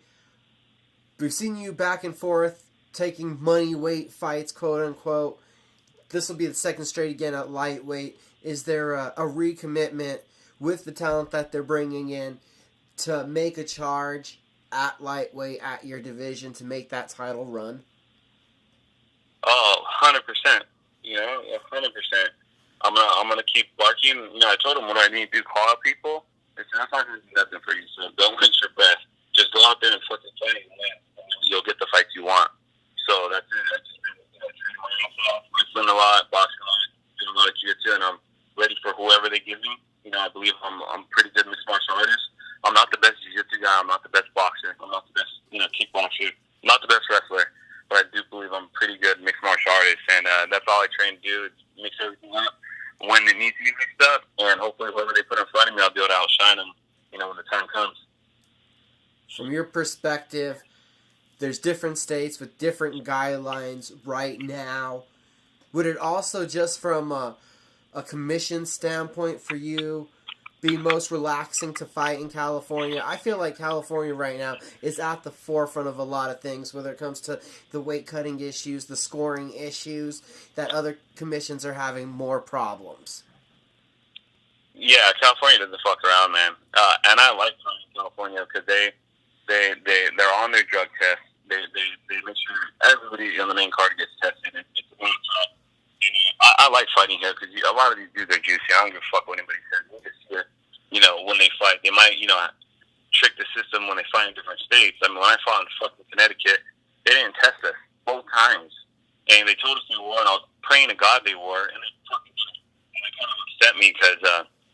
We've seen you back and forth taking money weight fights, quote unquote. This will be the second straight again at lightweight. Is there a recommitment with the talent that they're bringing in to make a charge at lightweight at your division to make that title run? Oh, 100%. 100%. I'm gonna keep barking. I told them what I need to do, call out people. It's not going to do nothing for you, so don't waste your breath. Just go out there and fucking play and win, and you'll get the fights you want. So that's it. I just been training my ass off, wrestling a lot, boxing a lot, doing a lot of jiu-jitsu, and I'm ready for whoever they give me. I believe I'm pretty good mixed martial artist. I'm not the best jiu-jitsu guy. I'm not the best boxer. I'm not the best kickboxer. I'm not the best wrestler, but I do believe I'm pretty good mixed martial artist, and that's all I train to do is mix everything up when it needs to be mixed up, and hopefully whoever they put in front of me, I'll be able to outshine them, when the time comes. From your perspective, there's different states with different guidelines right now. Would it also, just from a commission standpoint for you, be most relaxing to fight in California? I feel like California right now is at the forefront of a lot of things, whether it comes to the weight cutting issues, the scoring issues, that other commissions are having more problems. Yeah, California doesn't fuck around, man. And I like fighting in California because they're on their drug test. They make sure everybody on the main card gets tested. It's one shot. I like fighting here because a lot of these dudes are juicy. I don't give a fuck what anybody says. You just hear, when they fight, they might, trick the system when they fight in different states. I mean, when I fought in fucking Connecticut, they didn't test us both times. And they told us they were, and I was praying to God they were, and they fucking did it. And it kind of upset me because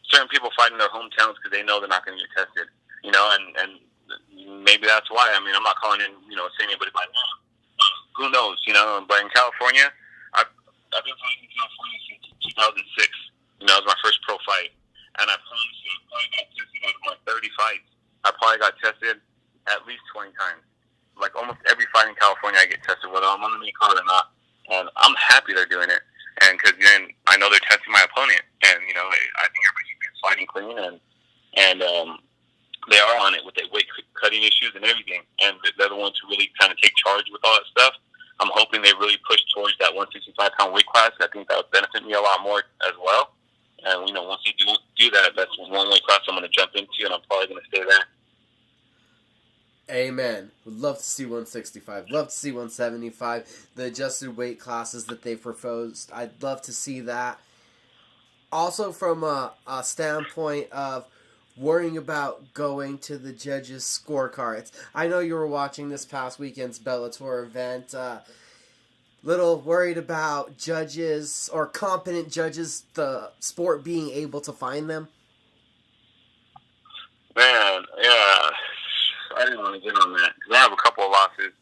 certain people fight in their hometowns because they know they're not going to get tested. And maybe that's why. I mean, I'm not calling in, saying anybody by name. Who knows, But in California, I've been fighting in California since 2006. It was my first pro fight. And I promise you, I probably got tested out of my 30 fights. I probably got tested at least 20 times. Like almost every fight in California, I get tested, whether I'm on the main card or not. And I'm happy they're doing it. And because then I know they're testing my opponent. And, I think everybody's fighting clean. And they are on it with the weight cutting issues and everything. And they're the ones who really kind of take charge with all that stuff. I'm hoping they really push towards that 165-pound weight class. I think that would benefit me a lot more as well. And, once they do that, that's one weight class I'm going to jump into, and I'm probably going to stay there. Amen. Would love to see 165. Love to see 175. The adjusted weight classes that they've proposed, I'd love to see that. Also, from a standpoint of worrying about going to the judges' scorecards. I know you were watching this past weekend's Bellator event. Little worried about judges or competent judges, the sport being able to find them? Man, yeah. I didn't want to get on that because I have a couple of losses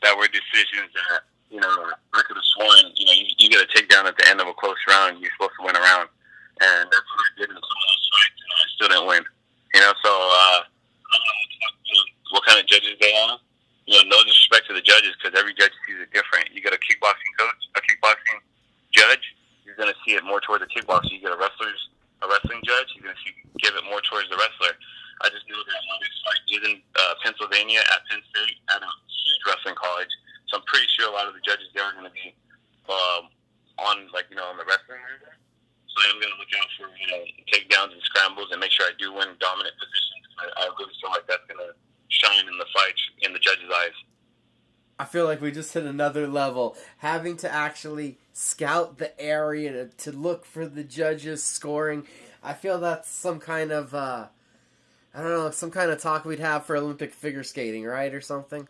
that were decisions that, I could have sworn, you get a takedown at the end of a close round, you're supposed to win a round. And that's what I did in some of those fights, and I still didn't win. So I don't know what kind of judges they are. No disrespect to the judges because every judge sees it different. You get a kickboxing coach, a kickboxing judge, you're going to see it more towards the kickboxer. You get a wrestling judge, you're going to give it more towards the wrestler. I just knew that this fight is in Pennsylvania at Penn State at a huge wrestling college. So I'm pretty sure a lot of the judges there are going to be on the wrestling level. So I'm going to look out for, takedowns and scrambles and make sure I do win dominant positions. I really feel like that's going to shine in the fight in the judges' eyes. I feel like we just hit another level. Having to actually scout the area to look for the judges scoring. I feel that's some kind of, some kind of talk we'd have for Olympic figure skating, right? Or something?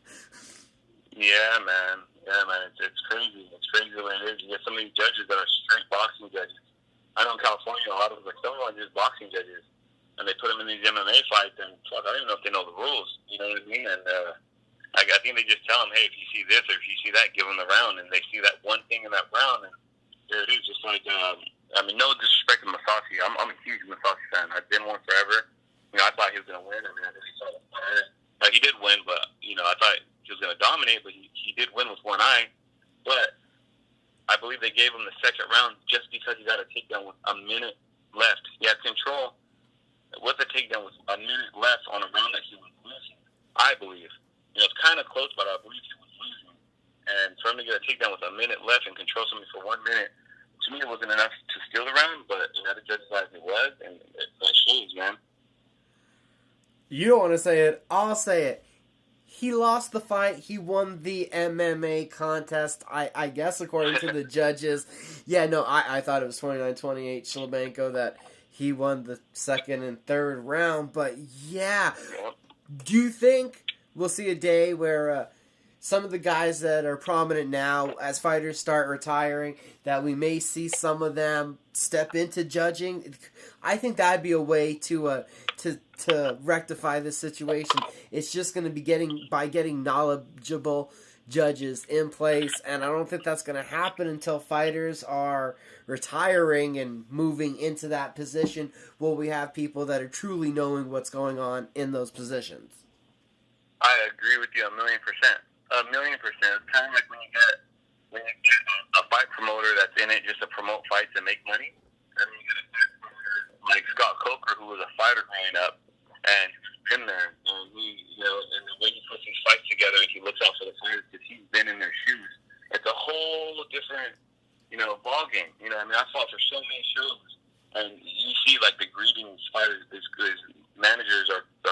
Yeah, man. It's crazy. It's crazy the way it is. You get some of these judges that are straight boxing judges. I know in California, a lot of them, some of them are just boxing judges. And they put them in these MMA fights, and fuck, I don't even know if they know the rules. You know what I mean? And I think they just tell them, hey, if you see this or if you see that, give them the round. And they see that one thing in that round, and there it is. Just like, no disrespect to Masasi. I'm a huge Masasi fan. I've been one forever. I thought he was going to win. I mean, I really saw it. He did win, but, I thought he was going to dominate, but he did win with one eye. But I believe they gave him the second round just because he got a takedown with a minute left. He had control with the takedown with a minute left on a round that he was losing, I believe. It's kind of close, but I believe he was losing. And for him to get a takedown with a minute left and control somebody for 1 minute, to me it wasn't enough to steal the round, but the judges eyes it was, and that shows, man. You don't want to say it. I'll say it. He lost the fight. He won the MMA contest, I guess, according to the judges. Yeah, no, I thought it was 29-28 Shlebanko that he won the second and third round. But, yeah, do you think we'll see a day where some of the guys that are prominent now, as fighters start retiring, that we may see some of them step into judging? I think that'd be a way to rectify this situation. It's just going to be getting knowledgeable judges in place, and I don't think that's going to happen until fighters are retiring and moving into that position. Will we have people that are truly knowing what's going on in those positions? I agree with you 1,000,000%. 1,000,000%. It's kind of like when when you get a fight promoter that's in it just to promote fights and make money, and then you get a fight promoter like Scott Coker, who was a fighter growing up, and he's been there, and he, and the way he puts these fights together, and he looks out for the fighters because he's been in their shoes. It's a whole different, ball game. I fought for so many shows, and you see like the greetings fighters, these managers are the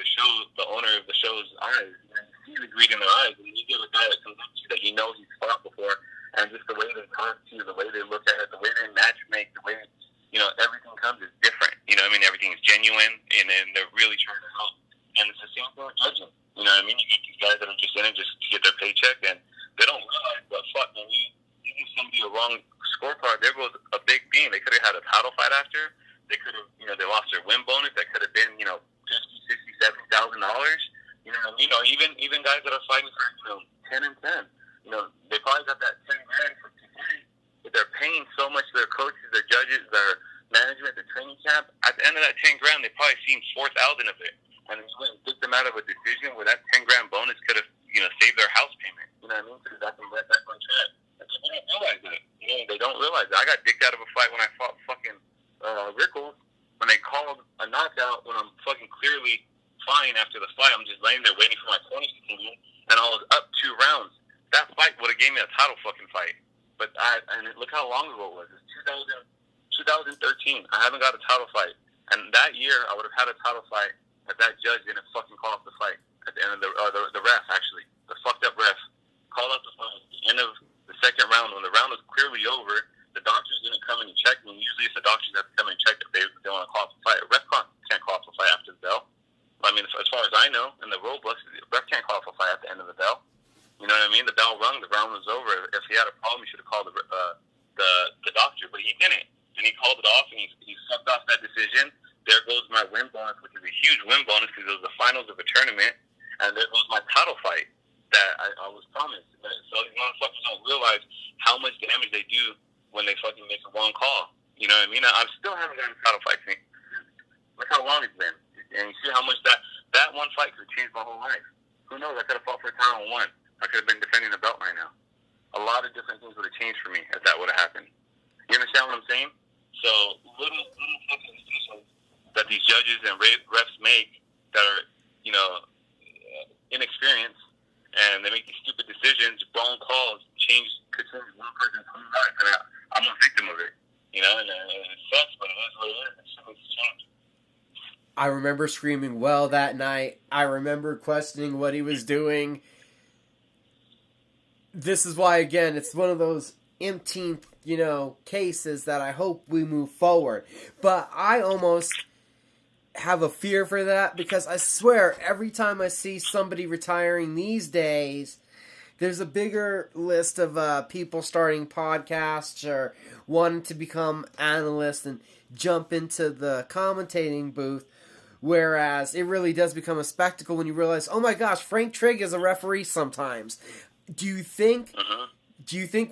show, the owner of the show's eyes. You see the greed in their eyes, and you get a guy that comes up to you that he's fought before, and just the way they talk to you, the way they look at it, the way they match make, the way everything comes is different. Everything is genuine, and then they're really trying to help. And it's the same thing with judging. You get these guys that are just in it just to get their paycheck, and they don't realize, but fuck, when you give somebody a wrong scorecard, there goes a big beam. They could have had a title fight after. They could have, they lost their win bonus. That could have been, $50,000, $60,000, $70,000. Even guys that are fighting for, 10 and 10. They probably got that 10 grand for today, but they're paying so much to their coaches, their judges, their management, their training camp. At the end of that 10 grand, they probably seen 4,000 of it, and you went and took them out of a decision where that 10 grand bonus could have, saved their house payment. Because that's right back on track. And people don't realize that. They don't realize that. I got dicked out of a fight when I fought fucking Rickles, when they called a knockout when I'm fucking clearly fine after the fight. I'm just laying there waiting for my 20 to continue, and I was up 2 rounds. That fight would have gave me a title fucking fight. But look how long ago it was. It's 2013. I haven't got a title fight. And that year, I would have had a title fight, but that judge didn't fucking call off the fight. At the end of the ref, actually. The fucked up ref called off the fight at the end of the second round. When the round was clearly over, the doctors didn't come in and check me. Usually it's the doctors that have to come in and check if they want to call off the fight. A ref can't call off the fight after the bell. As far as I know, in the rule books, the ref can't call off a fight at the end of the bell. You know what I mean? The bell rung, the round was over. If he had a problem, he should have called the doctor, but he didn't. And he called it off, and he sucked off that decision. There goes my win bonus, which is a huge win bonus because it was the finals of a tournament. And there goes my title fight that I was promised. So these motherfuckers don't realize how much damage they do when they fucking make a wrong call. You know what I mean? I still haven't gotten a title fight. Look how long it's been. And you see how much that one fight could change my whole life. Who knows? I could have fought for a title and won. I could have been defending the belt right now. A lot of different things would have changed for me if that would have happened. You understand what I'm saying? So little fucking decisions that these judges and refs make that are, inexperienced, and they make these stupid decisions, wrong calls, could change one person's whole life. And I'm a victim of it, and it sucks, but it is what it is. It's supposed to change. I remember screaming well that night. I remember questioning what he was doing. This is why, again, it's one of those empty, cases that I hope we move forward. But I almost have a fear for that because I swear every time I see somebody retiring these days, there's a bigger list of people starting podcasts or wanting to become analysts and jump into the commentating booth. Whereas it really does become a spectacle when you realize, oh my gosh, Frank Trigg is a referee sometimes. Do you think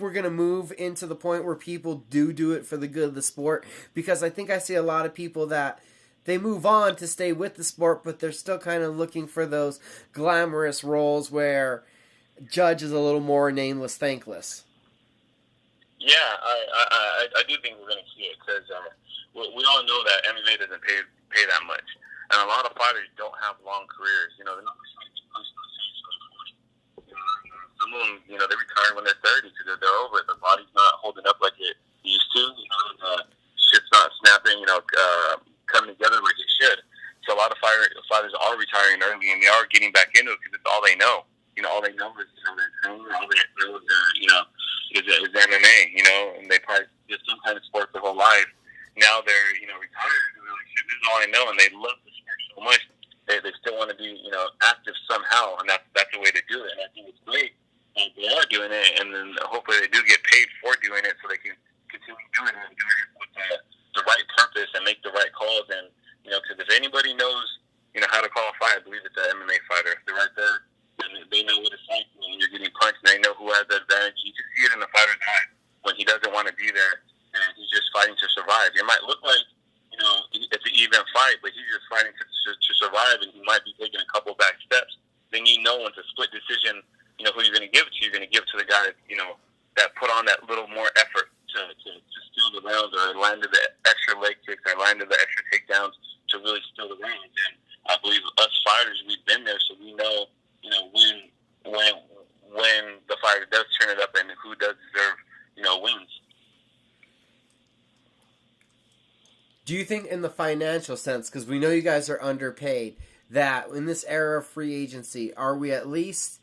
we're going to move into the point where people do it for the good of the sport? Because I think I see a lot of people that they move on to stay with the sport, but they're still kind of looking for those glamorous roles where judge is a little more nameless, thankless. Yeah, I do think we're going to see it because we all know that MMA doesn't pay that much. And a lot of fighters don't have long careers. They're not some of them, they retire when they're 30 because they're over it. The body's not holding up like it used to. Shit's not snapping, coming together like it should. So a lot of fighters are retiring early, and they are getting back into it because it's all they know. All they know is, their training, all they know is, is MMA, and they probably did some kind of sport their whole life. Now they're, retired, and they're like, shit, this is all I know, and they love the sport so much, they still want to be, active somehow, and that's the way to do it, and I think it's great. And they are doing it, and then hopefully they do get paid for doing it so they can continue doing it and doing it with the right purpose and make the right calls. And, because if anybody knows, how to call a fight, I believe it's an MMA fighter. If they're right there, and they know what it's like when you're getting punched, and they know who has the advantage. You can see it in the fighter's eye when he doesn't want to be there, and he's just fighting to survive. It might look like, it's an even fight, but he's just fighting to survive, and he might be taking a couple back steps. Then when it's a split decision, who you're going to give it to. You're going to give it to the guy, that put on that little more effort to steal the rounds, or landed the extra leg kicks, or landed the extra takedowns to really steal the rounds. And I believe us fighters, we've been there, so we know, when the fighter does turn it up and who does deserve, wins. Do you think in the financial sense, because we know you guys are underpaid, that in this era of free agency, are we at least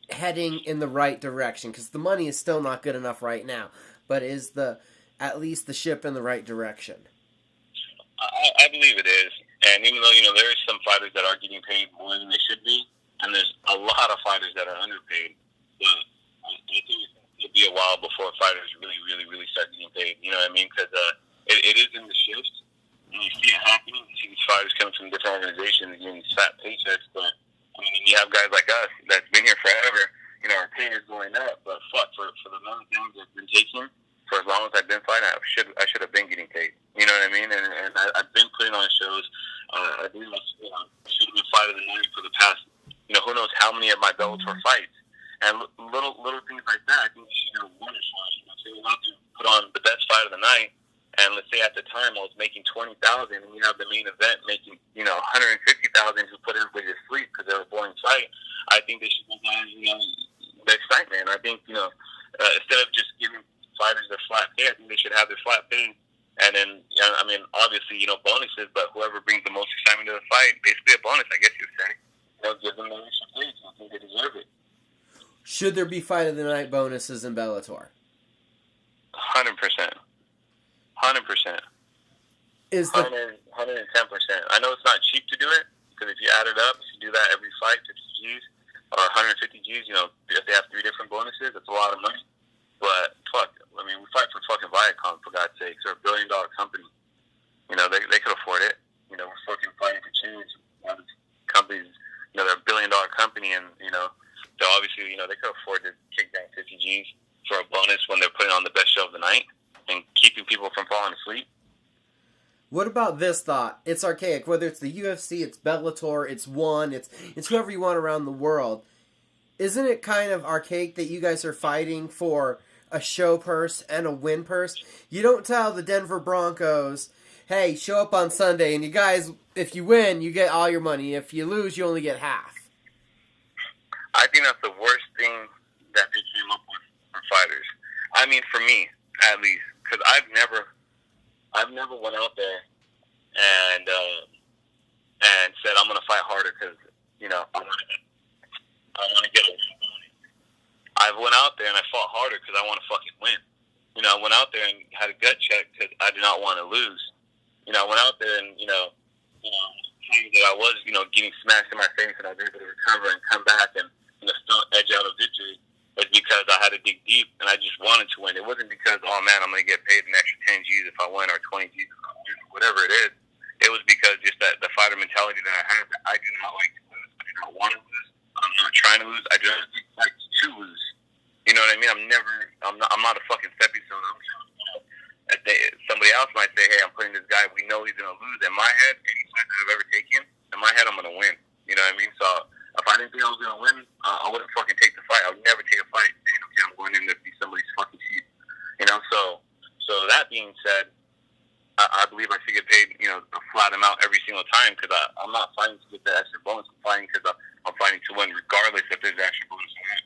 heading in the right direction? Because the money is still not good enough right now, but is at least the ship in the right direction? I believe it is. And even though, there is some fighters that are getting paid more than they should be, and there's a lot of fighters that are underpaid, but I think it'll be a while before fighters really, really, really start getting paid. You know what I mean? Because it is in the shift, and you see it happening. You see these fighters coming from different organizations getting these fat paychecks, but you have guys like us that's been here forever. Our pay is going up, but fuck, for the amount of things I've been taking, for as long as I've been fighting, I should have been getting paid. You know what I mean? And I've been putting on shows. I believe I should have been fight of the night for the past, who knows how many of my Bellator fights. And little things like that, I think you should get a bonus for it. So you have to put on the best fight of the night, and let's say at the time I was making $20,000, and you have the main event making, $150,000 who put everybody to sleep because they were a boring fight. I think they should go down, the excitement. I think, instead of just giving fighters their flat pay, I think they should have their flat pay. And then, obviously, bonuses, but whoever brings the most excitement to the fight, basically a bonus, I guess you'd say. Give them the extra pay. I think they deserve it. Should there be fight of the night bonuses in Bellator? 100%. 100%. Is the 110%. I know it's not cheap to do it, because if you add it up, if you do that every fight, 50 G's or 150 G's, if they have 3 different bonuses, that's a lot of money. But fuck, we fight for fucking Viacom, for God's sakes. They're $1 billion company. They could afford it. We're fucking fighting for change. Companies, they're $1 billion company, and they're obviously, they could afford to kick down 50 G's for a bonus when they're putting on the best show of the night and keeping people from falling asleep. What about this thought? It's archaic. Whether it's the UFC, it's Bellator, it's ONE, it's whoever you want around the world. Isn't it kind of archaic that you guys are fighting for a show purse and a win purse? You don't tell the Denver Broncos, hey, show up on Sunday, and you guys, if you win, you get all your money. If you lose, you only get half. I think that's the worst thing that they came up with for fighters. For me, at least, because I've never went out there and said I'm going to fight harder because I want to get a win. I went out there and I fought harder because I want to fucking win. I went out there and had a gut check because I did not want to lose. I went out there and times that I was getting smashed in my face and I was able to recover and come back and still edge out a victory. It's because I had to dig deep and I just wanted to win. It wasn't because, oh man, I'm going to get paid an extra 10 G's if I win, or 20 G's if I win, or whatever it is. It was because just that the fighter mentality that I had, that I do not like to lose. I do not want to lose. I'm not trying to lose. I just like to lose. You know what I mean? I'm not a fucking stepping stone. Somebody else might say, hey, I'm putting this guy, we know he's going to lose. In my head, any fight that I've ever taken, in my head, I'm going to win. You know what I mean? So if I didn't think I was going to win, I wouldn't fucking take the fight. I would never take a fight saying, okay, I'm going in to be somebody's fucking sheep. So that being said, I believe I should get paid, a flat amount every single time, because I'm not fighting to get that extra bonus. I'm fighting because I'm fighting to win, regardless if there's extra bonus or not.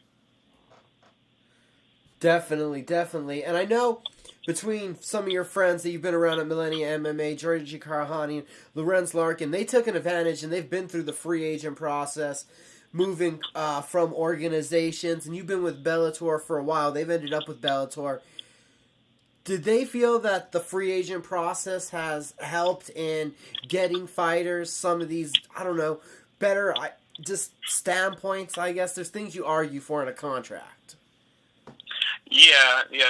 Definitely. And I know between some of your friends that you've been around at Millennia MMA, Georgie Karahani and Lorenz Larkin, they took an advantage and they've been through the free agent process, moving from organizations, and you've been with Bellator for a while. They've ended up with Bellator. Did they feel that the free agent process has helped in getting fighters some of these, better just standpoints, I guess? There's things you argue for in a contract. Yeah. I believe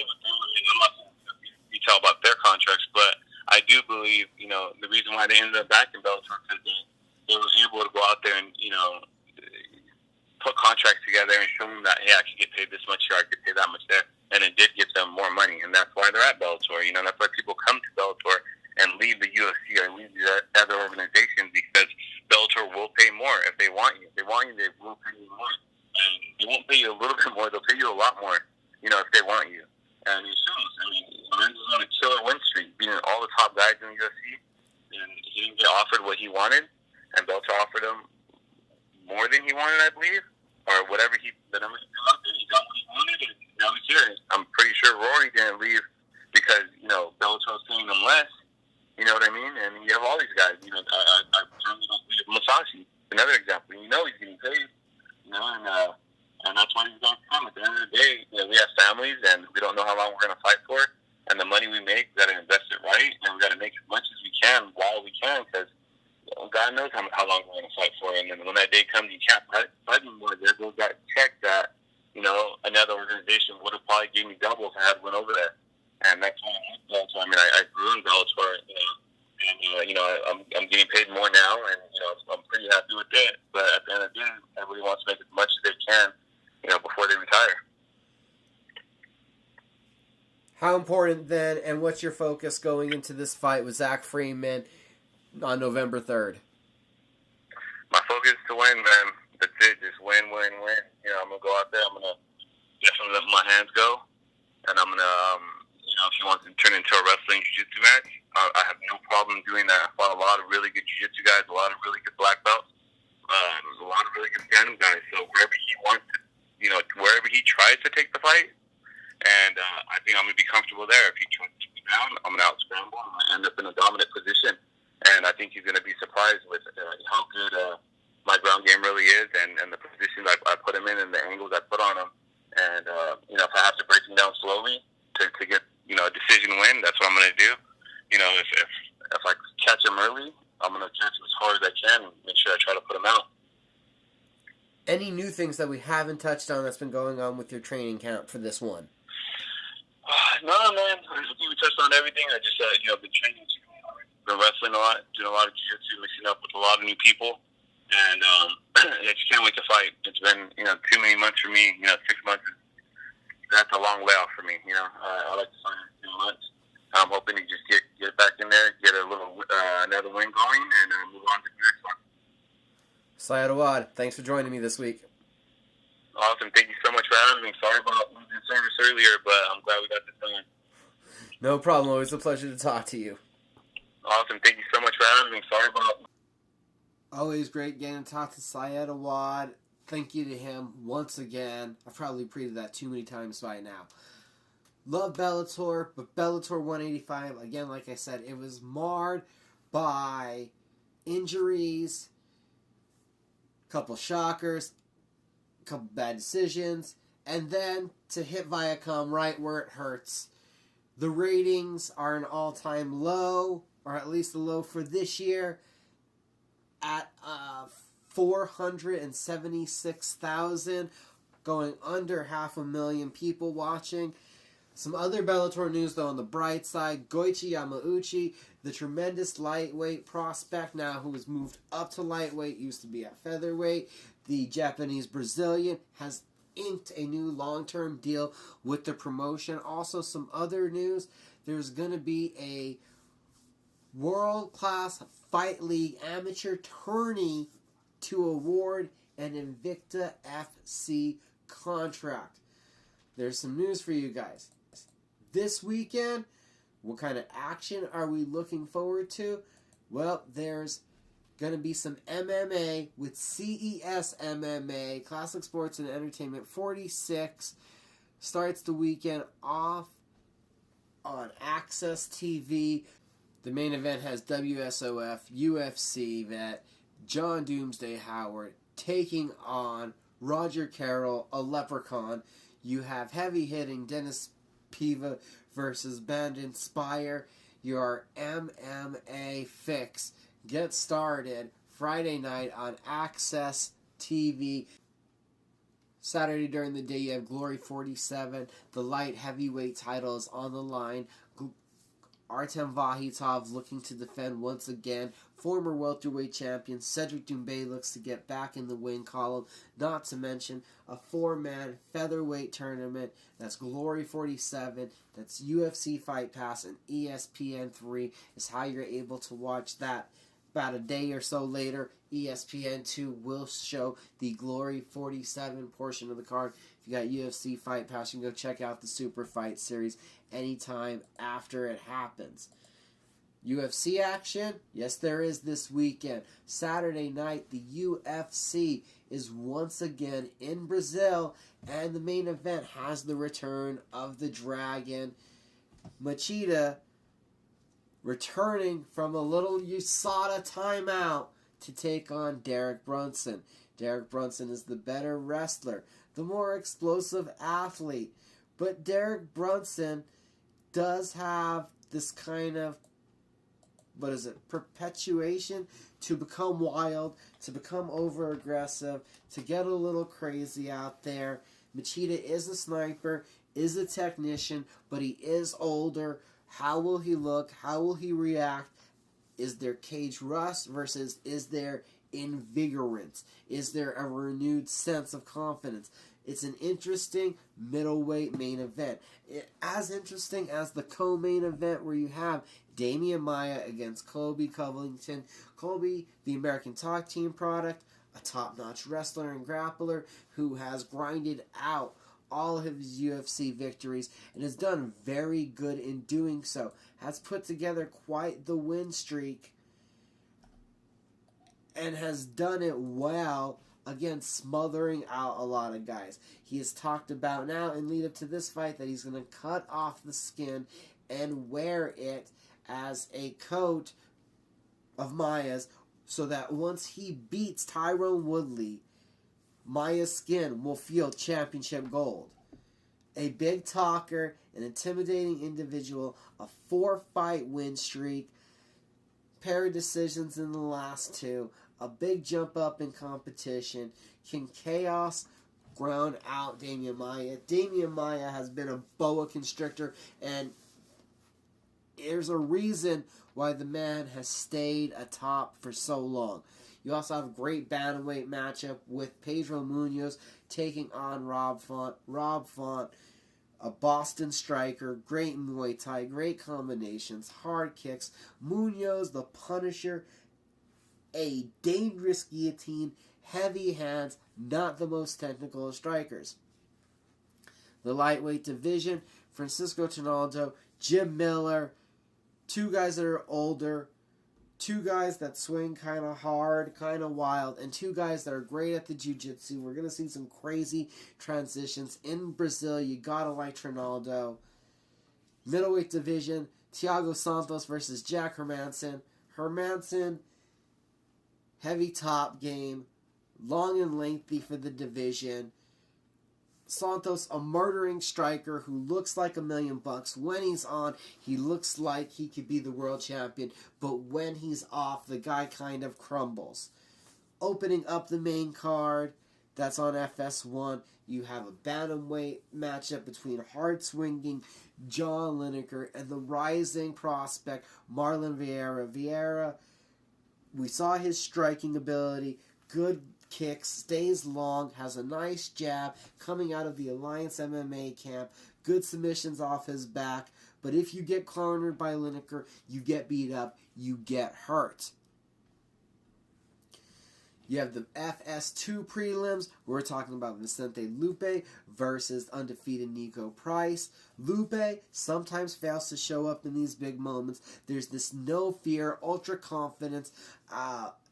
it. I'm not going to detail about their contracts, but I do believe, the reason why they ended up back in Bellator because they were able to go out there and, put contracts together and show them that, hey, I can get paid this much here, I can get paid that much there. And it did give them more money, and that's why they're at Bellator. That's why people come to Bellator and leave the UFC or leave the other organizations, because Bellator will pay more if they want you. If they want you, they will pay you more. And what he wanted, and Bellator offered him more than he wanted, I believe, or whatever the number he threw out there. He got what he wanted, and now he's here. I'm pretty sure Rory didn't leave because, Bellator was paying him less. You know what I mean? And you have all these guys. I certainly don't believe Musashi, another example. He's getting paid. And that's why he's going to come. At the end of the day, we have families, and we don't know how long we're going to fight for. And the money we make, we got to invest it right, and we got to make as much as we can while we can, because God knows how long we're going to fight for. And then when that day comes, you can't fight anymore. There goes that check that another organization would have probably gave me double if I had went over there. And that's why I grew in Bellator, and I'm getting paid more now, and I'm pretty happy with it. But at the end of the day, everybody wants to make as much as they can, before they retire. How important then, and what's your focus going into this fight with Zach Freeman on November 3rd? My focus is to win, man. That's it. Just win. I'm going to go out there. I'm going to definitely let my hands go. And I'm going to, if he wants to turn into a wrestling jiu-jitsu match, I have no problem doing that. I fought a lot of really good jiu-jitsu guys, a lot of really good black belts, a lot of really good stand guys. So wherever he wants to, wherever he tries to take the fight, and I think I'm going to be comfortable there. If he tries to keep me down, I'm going to out-scramble. I'm going to end up in a dominant position. And I think he's going to be surprised with how good my ground game really is, and the positions I put him in and the angles I put on him. And, if I have to break him down slowly to get, a decision win, that's what I'm going to do. If I catch him early, I'm going to catch him as hard as I can and make sure I try to put him out. Any new things that we haven't touched on that's been going on with your training camp for this one? No, man. I think we touched on everything. I just, been training, been wrestling a lot, doing a lot of jiu-jitsu, mixing up with a lot of new people. And I just can't wait to fight. It's been, too many months for me. 6 months, that's a long layoff for me. I like to fight in 2 months. I'm hoping to just get back in there, get a little another win going, and move on to the next one. Saad Awad, thanks for joining me this week. Awesome. Thank you so much for having me. Sorry about losing service earlier, but I'm glad we got this done. No problem. Always a pleasure to talk to you. Awesome. Thank you so much for having me. Sorry about... Always great getting to talk to Saad Awad. Thank you to him once again. I've probably repeated that too many times by now. Love Bellator, but Bellator 185, again, like I said, it was marred by injuries, a couple shockers, a couple bad decisions, and then to hit Viacom right where it hurts. The ratings are an all-time low, or at least the low for this year, at 476,000, going under 500,000 people watching. Some other Bellator news, though, on the bright side. Goichi Yamauchi, the tremendous lightweight prospect now who has moved up to lightweight, used to be at featherweight. The Japanese-Brazilian has inked a new long-term deal with the promotion. Also, some other news. There's going to be a World-Class Fight League amateur tourney to award an Invicta FC contract. There's some news for you guys. This weekend, what kind of action are we looking forward to? Well, there's going to be some MMA with CES MMA, Classic Sports and Entertainment 46. Starts the weekend off on Access TV. The main event has WSOF, UFC vet, John Doomsday Howard taking on Roger Carroll, a leprechaun. You have heavy-hitting Dennis Piva versus Bandon Spire. Your MMA fix gets started Friday night on Access TV. Saturday during the day, you have Glory 47. The light heavyweight title is on the line. Artem Vahitov looking to defend once again. Former welterweight champion Cedric Doumbé looks to get back in the win column. Not to mention a 4-man featherweight tournament. That's Glory 47. That's UFC Fight Pass and ESPN3 is how you're able to watch that. About a day or so later, ESPN2 will show the Glory 47 portion of the card. If you got UFC Fight Pass, you can go check out the Super Fight Series anytime after it happens. UFC action? Yes, there is this weekend. Saturday night, the UFC is once again in Brazil, and the main event has the return of the Dragon. Machida returning from a little USADA timeout to take on Derek Brunson. Derek Brunson is the better wrestler, the more explosive athlete. But Derek Brunson does have this kind of, perpetuation to become wild, to become over aggressive, to get a little crazy out there. Machida is a sniper, is a technician, but he is older. How will he look? How will he react? Is there cage rust versus is there invigorance? Is there a renewed sense of confidence? It's an interesting middleweight main event. As interesting as the co-main event where you have Damian Maia against Colby Covington. Colby, the American Top Team product, a top-notch wrestler and grappler who has grinded out all of his UFC victories and has done very good in doing so. Has put together quite the win streak and has done it well, again, smothering out a lot of guys. He has talked about now in lead up to this fight that he's going to cut off the skin and wear it as a coat of Maia's so that once he beats Tyrone Woodley, Maia's skin will feel championship gold. A big talker, an intimidating individual, a 4-fight win streak, pair of decisions in the last 2, a big jump up in competition. Can Chaos ground out Damian Maia? Damian Maia has been a boa constrictor, and there's a reason why the man has stayed atop for so long. You also have a great bantamweight matchup with Pedro Munoz taking on Rob Font. Rob Font, a Boston striker, great Muay Thai, great combinations, hard kicks. Munoz, the Punisher, a dangerous guillotine, heavy hands, not the most technical of strikers. The lightweight division, Francisco Trinaldo, Jim Miller, 2 guys that are older, 2 guys that swing kind of hard, kind of wild, and 2 guys that are great at the jiu-jitsu. We're going to see some crazy transitions. In Brazil, you got to like Trinaldo. Middleweight division, Thiago Santos versus Jack Hermanson. Hermanson, heavy top game, long and lengthy for the division. Santos, a murdering striker who looks like $1 million. When he's on, he looks like he could be the world champion, but when he's off, the guy kind of crumbles. Opening up the main card, that's on FS1, you have a bantamweight matchup between hard-swinging John Lineker and the rising prospect Marlon Vieira. Vieira, we saw his striking ability, good kicks, stays long, has a nice jab coming out of the Alliance MMA camp, good submissions off his back, but if you get cornered by Lineker, you get beat up, you get hurt. You have the FS2 prelims. We're talking about Vicente Lupe versus undefeated Nico Price. Lupe sometimes fails to show up in these big moments. There's this no fear, ultra confidence,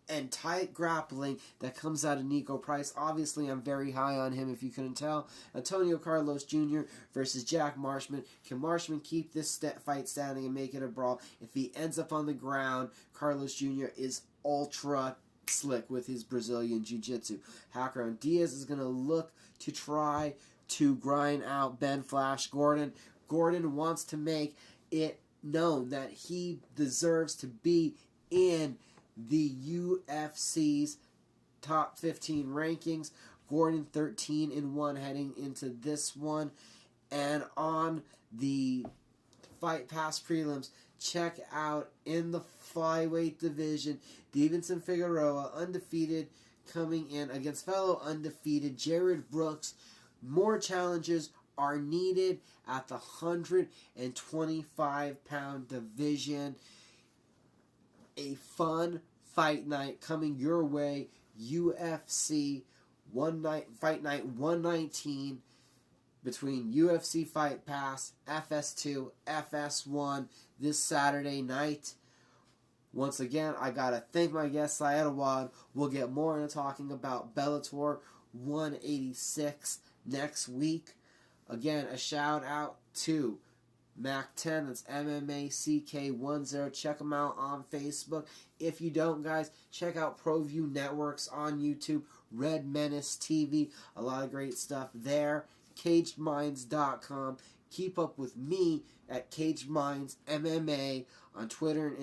and tight grappling that comes out of Nico Price. Obviously, I'm very high on him, if you couldn't tell. Antonio Carlos Jr. versus Jack Marshman. Can Marshman keep this fight standing and make it a brawl? If he ends up on the ground, Carlos Jr. is ultra slick with his Brazilian Jiu-Jitsu. Hackron Diaz is going to look to try to grind out Ben Flash Gordon. Gordon wants to make it known that he deserves to be in the UFC's top 15 rankings. Gordon 13-1 heading into this one. And on the Fight Pass prelims, check out in the flyweight division, Davidson Figueroa, undefeated, coming in against fellow undefeated Jared Brooks. More challenges are needed at the 125-pound division. A fun fight night coming your way. UFC Fight Night 119 between UFC Fight Pass, FS2, FS1 this Saturday night. Once again, I gotta thank my guest, Saad Awad. We'll get more into talking about Bellator 186 next week. Again, a shout out to Mac10, that's MMACK10. Check them out on Facebook. If you don't, guys, check out ProView Networks on YouTube, Red Menace TV, a lot of great stuff there. CagedMinds.com. Keep up with me at Caged Minds MMA on Twitter and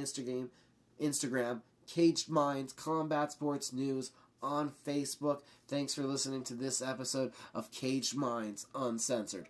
Instagram. Caged Minds Combat Sports News on Facebook. Thanks for listening to this episode of Caged Minds Uncensored.